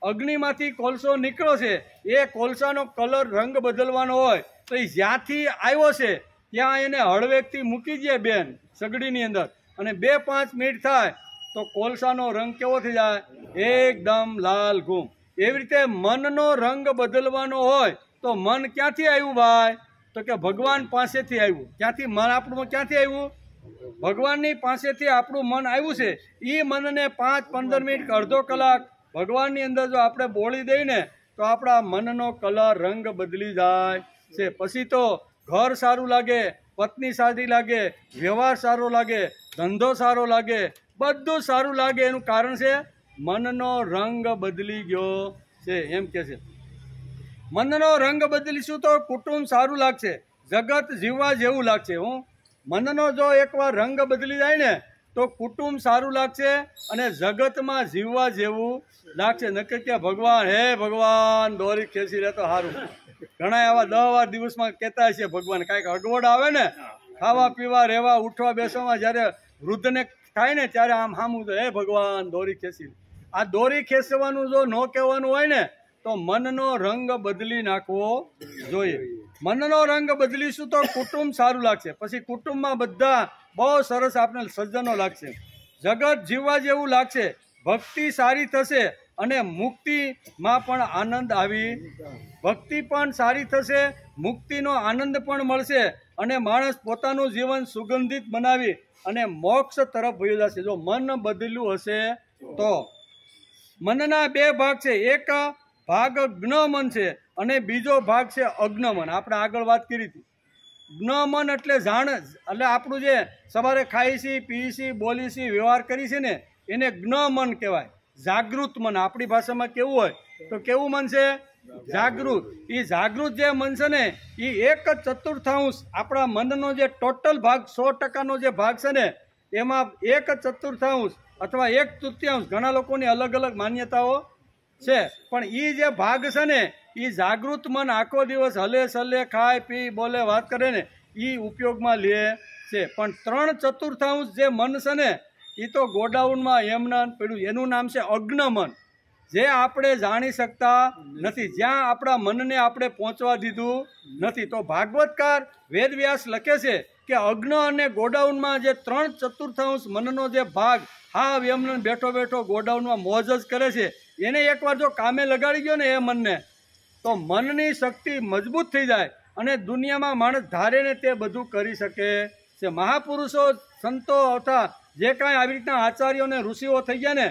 અગ્નિમાંથી કોલસો નીકળ્યો છે. એ કોલસાનો કલર રંગ બદલવાનો હોય તો એ જ્યાંથી આવ્યો છે ત્યાં એને હળવેકથી મૂકી દે બેન સગડીની અંદર, અને 2-5 મિનિટ થાય તો કોલસાનો રંગ કેવો થઈ જાય? એકદમ લાલ ઘૂમ. એવી રીતે મનનો રંગ બદલવાનો હોય તો મન ક્યાંથી આવ્યું ભાઈ? તો કે ભગવાન પાસેથી આવ્યું. ક્યાંથી મન આપણું ક્યાંથી આવ્યું? ભગવાનની પાસેથી આપણું મન આવ્યું છે. એ મનને 5-15 મિનિટ અડધો કલાક ભગવાનની અંદર જો આપણે બોળી દઈએ ને તો આપણા મનનો કલર રંગ બદલી જાય છે. પછી તો ઘર સારું લાગે, પત્ની સારી લાગે, વ્યવહાર સારો લાગે, ધંધો સારો લાગે, બધું સારું લાગે. એનું કારણ છે મનનો રંગ બદલી ગયો છે. એમ કે છે મનનો રંગ બદલીશું તો કુટુંબ સારું લાગશે, જગત જીવવા જેવું લાગશે. મનનો જો એકવાર રંગ બદલી જાય ને તો કુટુંબ સારું લાગશે અને જગતમાં જીવવા જેવું લાગશે. નક્કી કે ભગવાન, હે ભગવાન દોરી ખેંચી લે તો સારું. ઘણા એવા 10 વાર દિવસમાં કહેતા છે ભગવાન કાંઈક અગવડ આવે ને ખાવા પીવા રહેવા ઉઠવા બેસવામાં, જ્યારે વૃદ્ધને થાય ને ત્યારે આમ સામું તો હે ભગવાન દોરી ખેંચી. આ દોરી ખેંચવાનું જો ન કહેવાનું હોય ને તો મનનો રંગ બદલી નાખવો જોઈએ. મનનો રંગ બદલીશું તો કુટુંબ સારું લાગશે. પછી કુટુંબમાં બધા બહુ સરસ આપણે સજ્જનો લાગશે, જગત જીવવા જેવું લાગશે, ભક્તિ સારી થશે અને મુક્તિમાં પણ આનંદ આવી, ભક્તિ પણ સારી થશે, મુક્તિનો આનંદ પણ મળશે અને માણસ પોતાનું જીવન સુગંધિત બનાવી અને મોક્ષ તરફ વયો જશે જો મન બદલ્યું હશે તો. મનના બે ભાગ છે, એક ભાગ જ્ઞ મન છે અને બીજો ભાગ છે અજ્ઞ મન. આપણે આગળ વાત કરી હતી. જ્ઞ મન એટલે જાણ, એટલે આપણું જે સવારે ખાઈ છીએ, પીએ છીએ, બોલી છીએ, વ્યવહાર કરી છે ને એને જ્ઞ મન કહેવાય. જાગૃત મન આપણી ભાષામાં કેવું હોય તો કેવું મન છે? જાગૃત. એ જાગૃત જે મન છે ને એ 1/4 આપણા મનનો જે ટોટલ ભાગ 100%નો જે ભાગ છે ને એમાં 1/4 અથવા 1/3 ઘણા લોકોની અલગ અલગ માન્યતાઓ છે, પણ એ જે ભાગ છે ને એ જાગૃત મન આખો દિવસ હલે સલે, ખાય પી બોલે વાત કરે ને એ ઉપયોગમાં લે છે. પણ 3/4 જે મન છે ને એ તો ગોડાઉનમાં એમના પેલું એનું નામ છે અજ્ઞ મન, જે આપણે જાણી શકતા નથી, જ્યાં આપણા મનને આપણે પહોંચવા દીધું નથી. તો ભાગવતકાર વેદવ્યાસ લખે છે કે અજ્ઞ અને ગોડાઉનમાં જે 3/4 મનનો જે ભાગ હા એમને બેઠો બેઠો ગોડાઉનમાં મોજ જ કરે છે, એને એકવાર જો કામે લગાડી ગયો ને એ મનને તો મનની શક્તિ મજબૂત થઈ જાય અને દુનિયામાં માણસ ધારે ને તે બધું કરી શકે છે. મહાપુરુષો, સંતો હતા જે કાંઈ આવી રીતના આચાર્યો ને ઋષિઓ થઈ ગયા ને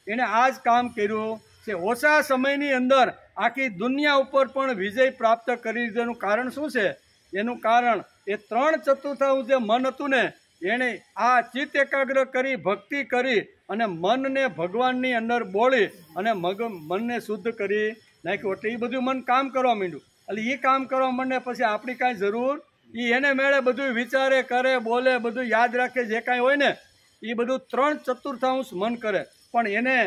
એને આ જ કામ કર્યું છે. ઓછા સમયની અંદર આખી દુનિયા ઉપર પણ વિજય પ્રાપ્ત કરી દીધું. કારણ શું છે? એનું કારણ એ 3/4 જે મન હતું ને એણે આ ચિત્ત એકાગ્ર કરી, ભક્તિ કરી અને મનને ભગવાનની અંદર બોળી અને મનને શુદ્ધ કરી નાખ્યું. એટલે એ બધું મન કામ કરવા માંડ્યું. એટલે એ કામ કરવા માંડે પછી આપણી કાંઈ જરૂર, એ એને મેળે બધું વિચારે, કરે, બોલે, બધું યાદ રાખે, જે કાંઈ હોય ને એ બધું 3/4 મન કરે. પણ એને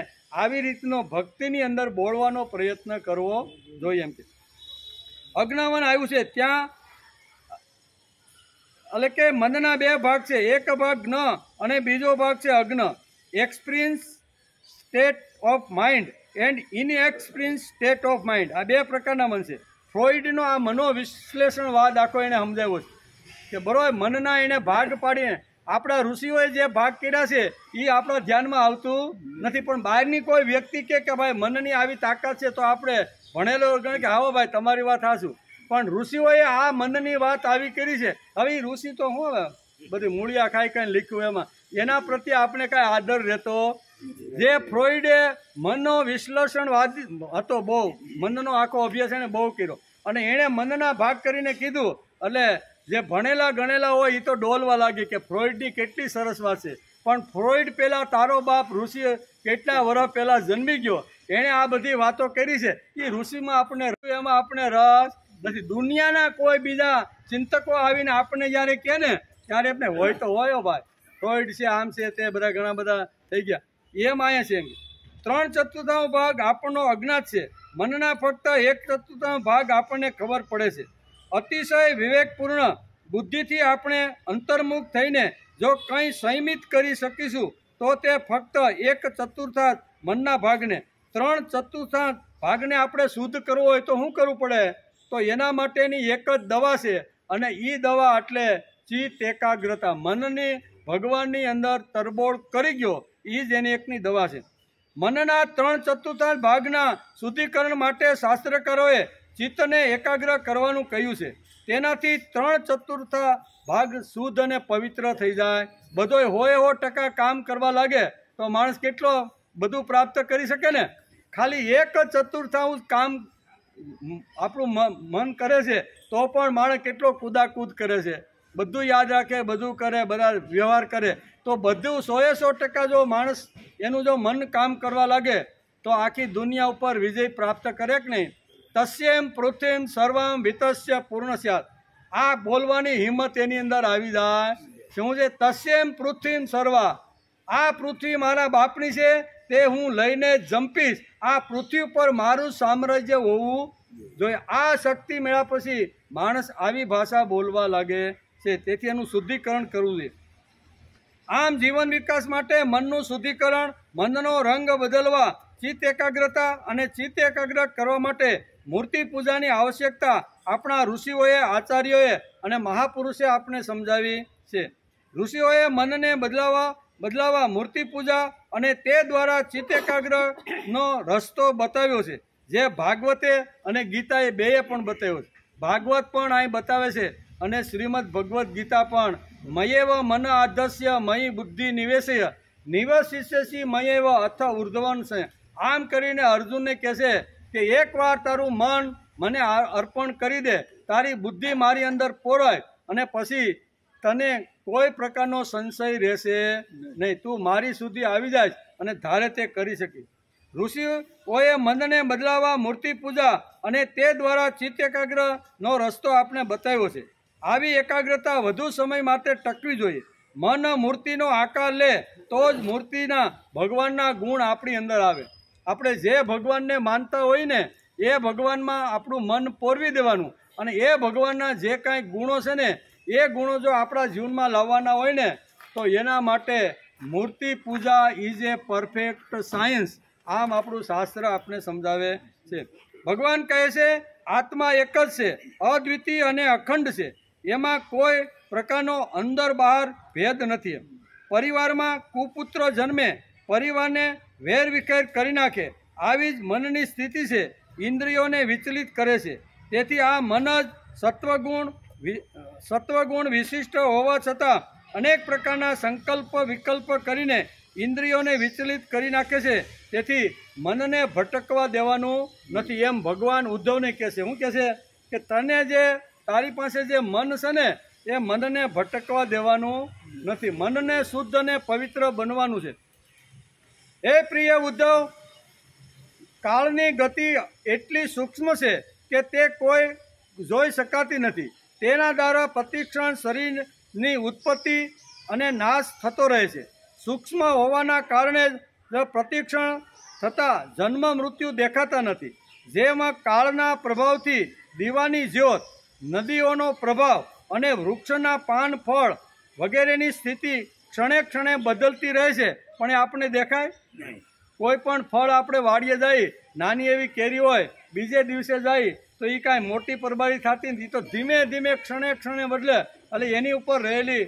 આવી રીતનો ભક્તિની અંદર બોળવાનો પ્રયત્ન કરવો જોઈએ. એમ કે અજ્ઞામન આવ્યું છે ત્યાં, એટલે કે મનના બે ભાગ છે, એક ભાગ જ્ઞ અને બીજો ભાગ છે અજ્ઞ. Experience state of mind and inexperience state of mind, આ બે પ્રકારના મન છે. ફ્રોઈડનો આ મનોવિશ્લેષણવાદ આખો એને સમજાવ્યો છે કે બરોબર મનના એને ભાગ પાડીને આપણા ઋષિઓએ જે ભાગ કર્યા છે એ આપણા ધ્યાનમાં આવતું નથી. પણ બહારની કોઈ વ્યક્તિ કે ભાઈ મનની આવી તાકાત છે તો આપણે ભણેલો ગણ કે આવો ભાઈ તમારી વાત હાચું, પણ ઋષિઓએ આ મનની વાત આવી કરી છે. હવે એ ઋષિ તો શું બધી મૂળિયા ખાઈ કાંઈ લખ્યું એમાં એના પ્રત્યે આપણે કાંઈ આદર રહેતો. જે ફ્રોઈડે મનનો વિશ્લેષણવાદ હતો, બહુ મનનો આખો અભ્યાસ એને બહુ કર્યો અને એણે મનના ભાગ કરીને કીધું. એટલે જે ભણેલા ગણેલા હોય એ તો ડોલવા લાગી કે ફ્રોઈડની કેટલી સરસ વાત છે, પણ ફ્રોઈડ પહેલાં તારો બાપ ઋષિ કેટલા વર્ષ પહેલાં જન્મી ગયો, એણે આ બધી વાતો કરી છે. એ ઋષિમાં આપણે એમાં આપણે રસ નથી. દુનિયાના કોઈ બીજા ચિંતકો આવીને આપણને જ્યારે કહે ને ત્યારે આપણે હોય તો હોય ભાઈ ફ્રોઈડ છે, આમ છે, તે બધા ઘણા બધા થઈ ગયા. એમ અહીંયા છે 3/4 ભાગ આપણનો અજ્ઞાત છે. મનના ફક્ત 1/4 ભાગ આપણને ખબર પડે છે. અતિશય વિવેકપૂર્ણ બુદ્ધિથી આપણે અંતર્મુખ થઈને જો કંઈ સંયમિત કરી શકીશું તો તે ફક્ત 1/4 મનના ભાગને, 3/4 ભાગને આપણે શુદ્ધ કરવો હોય તો શું કરવું પડે? તો એના માટેની એક જ દવા છે અને એ દવા એટલે ચિત્ત એકાગ્રતા. મનની ભગવાનની અંદર તરબોળ કરી ગયો એ જ એની એકની દવા છે. મનના 3/4 ભાગના શુદ્ધિકરણ માટે શાસ્ત્રકારોએ ચિત્તને એકાગ્ર કરવાનું કહ્યું છે. તેનાથી 3/4 ભાગ શુદ્ધ અને પવિત્ર થઈ જાય. બધોય 100% કામ કરવા લાગે તો માણસ કેટલો બધું પ્રાપ્ત કરી શકે ને. ખાલી 1/4 કામ આપણું મન કરે છે તો પણ માણસ કેટલો કૂદાકૂદ કરે છે, બધું યાદ રાખે, બધું કરે, બધા વ્યવહાર કરે. તો બધું 100% જો માણસ એનું જો મન કામ કરવા લાગે તો આખી દુનિયા ઉપર વિજય પ્રાપ્ત કરે કે નહીં. તસ્યમ પૃથ્વીમ સર્વમ વિતસ્ય પૂર્ણ સ્યાત. આ બોલવાની હિંમત એની અંદર આવી જાય. શું છે? તસ્યમ પૃથ્વીમ સર્વા, આ પૃથ્વી મારા બાપની છે, તે હું લઈને જંપીશ. આ પૃથ્વી ઉપર મારું સામ્રાજ્ય હોવું જોઈએ. આ શક્તિ મળ્યા પછી માણસ આવી ભાષા બોલવા લાગે છે. તેથી એનું શુદ્ધિકરણ કરવું જોઈએ. આમ જીવન વિકાસ માટે મનનું શુદ્ધિકરણ, મનનો રંગ બદલવા, ચિત્ત એકાગ્રતા અને ચિત્ત એકાગ્ર કરવા માટે મૂર્તિ પૂજાની આવશ્યકતા આપણા ઋષિઓએ, આચાર્યોએ અને મહાપુરુષે આપણે સમજાવી છે. ઋષિઓએ મનને બદલાવવા બદલાવા મૂર્તિ પૂજા અને તે દ્વારા ચિત્ત એકાગ્રનો રસ્તો બતાવ્યો છે, જે ભાગવતે અને ગીતાએ બેએ પણ બતાવ્યો છે. ભાગવત પણ અહીં બતાવે છે અને શ્રીમદ ભગવદ્ ગીતા પણ મયેવ મન આધસ્ય મયી બુદ્ધિ નિવેશય નિવશિષ્યસી મયેવ અથ ઉર્ધ્વન છે. આમ કરીને અર્જુનને કહેશે કે એકવાર તારું મન મને અર્પણ કરી દે, તારી બુદ્ધિ મારી અંદર પોરાય અને પછી તને કોઈ પ્રકારનો સંશય રહેશે નહીં. તું મારી સુધી આવી જાય અને ધારે તે કરી શકીશ. ઋષિઓએ મનને બદલાવા મૂર્તિ પૂજા અને તે દ્વારા ચિત્ત એકાગ્રનો રસ્તો આપણે બતાવ્યો છે. આવી એકાગ્રતા વધુ સમય માટે ટકવી જોઈએ. મન મૂર્તિનો આકાર લે તો જ મૂર્તિના ભગવાનના ગુણ આપણી અંદર આવે. આપણે જે ભગવાનને માનતા હોય ને એ ભગવાનમાં આપણું મન પોરવી દેવાનું અને એ ભગવાનના જે કાંઈ ગુણો છે ને એ ગુણો જો આપણા જીવનમાં લાવવાના હોય ને તો એના માટે મૂર્તિ પૂજા ઇઝ એ પરફેક્ટ સાયન્સ. આમ આપણું શાસ્ત્ર આપણે સમજાવે છે. ભગવાન કહે છે આત્મા એક જ છે, અદ્વિતીય અને અખંડ છે. એમાં કોઈ પ્રકારનો અંદર બહાર ભેદ નથી. પરિવારમાં કુપુત્ર જન્મે, પરિવારને વેરવિખેર કરી નાખે, આવી જ મનની સ્થિતિ છે. ઇન્દ્રિયોને વિચલિત કરે છે. તેથી આ મન જ સત્વગુણ વિશિષ્ટ હોવા છતાં અનેક પ્રકારના સંકલ્પ વિકલ્પ કરીને ઇન્દ્રિયોને વિચલિત કરી નાખે છે. તેથી મનને ભટકવા દેવાનું નથી. એમ ભગવાન ઉદ્ધવને કહે છે. શું કહે છે કે તને જે તારી પાસે જે મન છે ને એ મનને ભટકવા દેવાનું નથી. મનને શુદ્ધ અને પવિત્ર બનવાનું છે. હે પ્રિય ઉદ્ધવ, કાળની ગતિ એટલી સૂક્ષ્મ છે કે તે કોઈ જોઈ શકાતી નથી. તેના દ્વારા પ્રતિક્ષણ શરીરની ઉત્પત્તિ અને નાશ થતો રહે છે. સૂક્ષ્મ હોવાના કારણે જ પ્રતિક્ષણ થતાં જન્મ મૃત્યુ દેખાતા નથી. જેમાં કાળના પ્રભાવથી દીવાની જ્યોત, નદીઓનો પ્રભાવ અને વૃક્ષના પાન ફળ વગેરેની સ્થિતિ ક્ષણે ક્ષણે બદલતી રહે છે, પણ એ આપણે દેખાય નહીં. કોઈ પણ ફળ આપણે વાડીએ જઈ, નાની એવી કેરી હોય, બીજે દિવસે જાય તો એ કાંઈ મોટી પરબારી થતી નથી. તો ધીમે ધીમે ક્ષણે ક્ષણે બદલે એટલે એની ઉપર રહેલી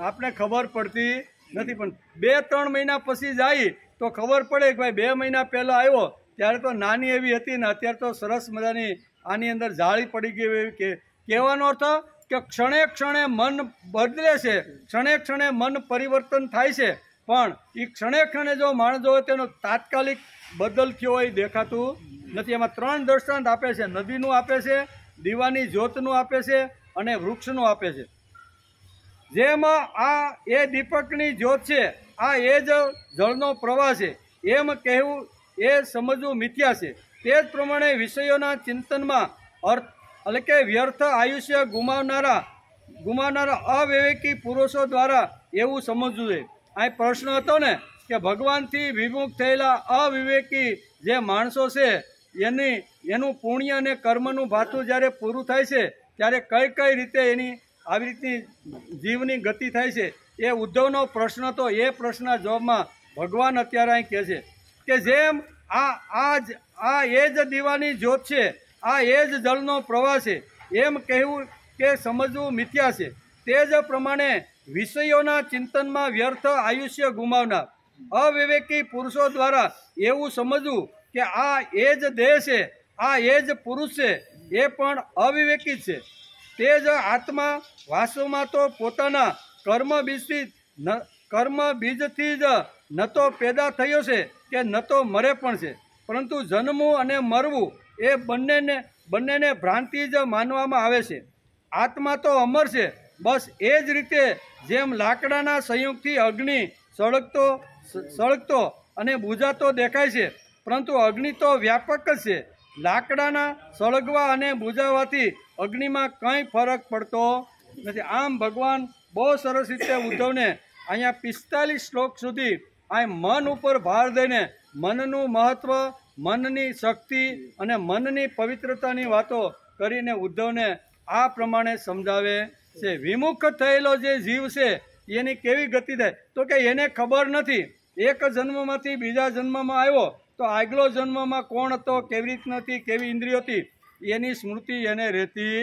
આપણે ખબર પડતી નથી. પણ 2-3 મહિના પછી જાય તો ખબર પડે કે ભાઈ 2 મહિના પહેલાં આવ્યો ત્યારે તો નાની એવી હતી ને અત્યારે તો સરસ મજાની આની અંદર જાળી પડી ગઈ એવી. કે કહેવાનો અર્થ કે ક્ષણે ક્ષણે મન બદલે છે, ક્ષણે ક્ષણે મન પરિવર્તન થાય છે, પણ એ ક્ષણે ક્ષણે જો માણસ જોવે તેનો તાત્કાલિક બદલ થયો હોય દેખાતું નથી. એમાં 3 દ્રષ્ટાંત આપે છે. નદીનું આપે છે, દીવાની જ્યોતનું આપે છે અને વૃક્ષનું આપે છે. જેમાં આ એ દીપકની જ્યોત છે, આ એ જ જળનો પ્રવાહ છે એમ કહેવું એ સમજવું મિથ્યા છે. તે જ પ્રમાણે વિષયોના ચિંતનમાં અર્થ એટલે કે વ્યર્થ આયુષ્ય ગુમાવનારા અવિવેકી પુરુષો દ્વારા એવું સમજવું જોઈએ. આ પ્રશ્ન હતો ને કે ભગવાનથી વિમુખ થયેલા અવિવેકી જે માણસો છે એનું પુણ્ય અને કર્મનું ભાથું જ્યારે પૂરું થાય છે ત્યારે કઈ કઈ રીતે એની આવી રીતની જીવની ગતિ થાય છે એ ઉદ્ધવનો પ્રશ્ન હતો. એ પ્રશ્નના જવાબમાં ભગવાન અત્યારે અહીં કહે છે કે જેમ આ એ જ દીવાની જ્યોત છે, આ એ જ જળનો પ્રવાહ છે એમ કહેવું કે સમજવું મિથ્યા છે. તે જ પ્રમાણે વિષયોના ચિંતનમાં વ્યર્થ આયુષ્ય ગુમાવનાર અવિવેકી પુરુષો દ્વારા એવું સમજવું કે આ એ જ દેહ છે, આ એ જ પુરુષ છે, એ પણ અવિવેકી છે. તે જ આત્મા વાસ્તવમાં તો પોતાના કર્મ બીજથી જ ન તો પેદા થયો છે કે ન તો મરે પણ છે, પરંતુ જન્મવું અને મરવું એ બંનેને ભ્રાંતિ જ માનવામાં આવે છે. આત્મા તો અમર છે. બસ એ જ રીતે જેમ લાકડાના સંયોગથી અગ્નિ સળગતો અને બુઝાતો દેખાય છે, પરંતુ અગ્નિ તો વ્યાપક જ છે. લાકડાના સળગવા અને બુઝાવવાથી અગ્નિમાં કંઈ ફરક પડતો નથી. આમ ભગવાન બહુ સરસ રીતે ઉદ્ધવને અહીંયા 45 શ્લોક સુધી આ મન ઉપર ભાર દઈને મનનું મહત્વ, મનની શક્તિ અને મનની પવિત્રતાની વાતો કરીને ઉદ્ધવને આ પ્રમાણે સમજાવે છે. વિમુખ થયેલો જે જીવ છે એની કેવી ગતિ થાય તો કે એને ખબર નથી. એક જન્મમાંથી બીજા જન્મમાં આવ્યો તો આગલો જન્મમાં કોણ હતો, કેવી રીત નથી, કેવી ઇન્દ્રિયો હતી, એની સ્મૃતિ એને રહેતી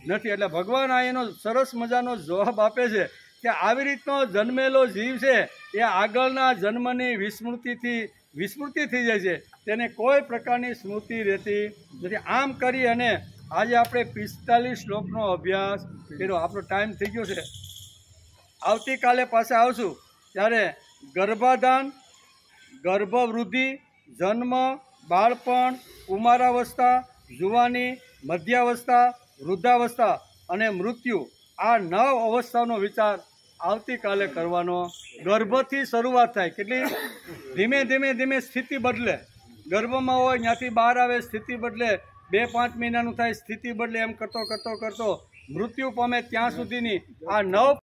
નથી. એટલે ભગવાન આ એનો સરસ મજાનો જવાબ આપે છે કે આવી રીતનો જન્મેલો જીવ છે એ આગળના જન્મની વિસ્મૃતિ થઈ જાય છે, તેને કોઈ પ્રકારની સ્મૃતિ રહેતી નથી. આમ કરી અને આજે આપણે 45 શ્લોકનો અભ્યાસ કર્યો. આપણો ટાઈમ થઈ ગયો છે. આવતીકાલે પાછા આવશું ત્યારે ગર્ભાધાન, ગર્ભવૃદ્ધિ, જન્મ, બાળપણ, કુમારાવસ્થા, જુવાની, મધ્યાવસ્થા, વૃદ્ધાવસ્થા અને મૃત્યુ, આ 9 અવસ્થાનો વિચાર આવતીકાલે કરવાનો. ગર્ભથી શરૂઆત થાય, કેટલી ધીમે ધીમે ધીમે સ્થિતિ બદલે. ગર્ભમાં હોય ત્યાંથી બહાર આવે, સ્થિતિ બદલે, 2-5 મહિનાનું થાય, સ્થિતિ બદલે, એમ કરતો કરતો કરતો મૃત્યુ પામે ત્યાં સુધીની આ 9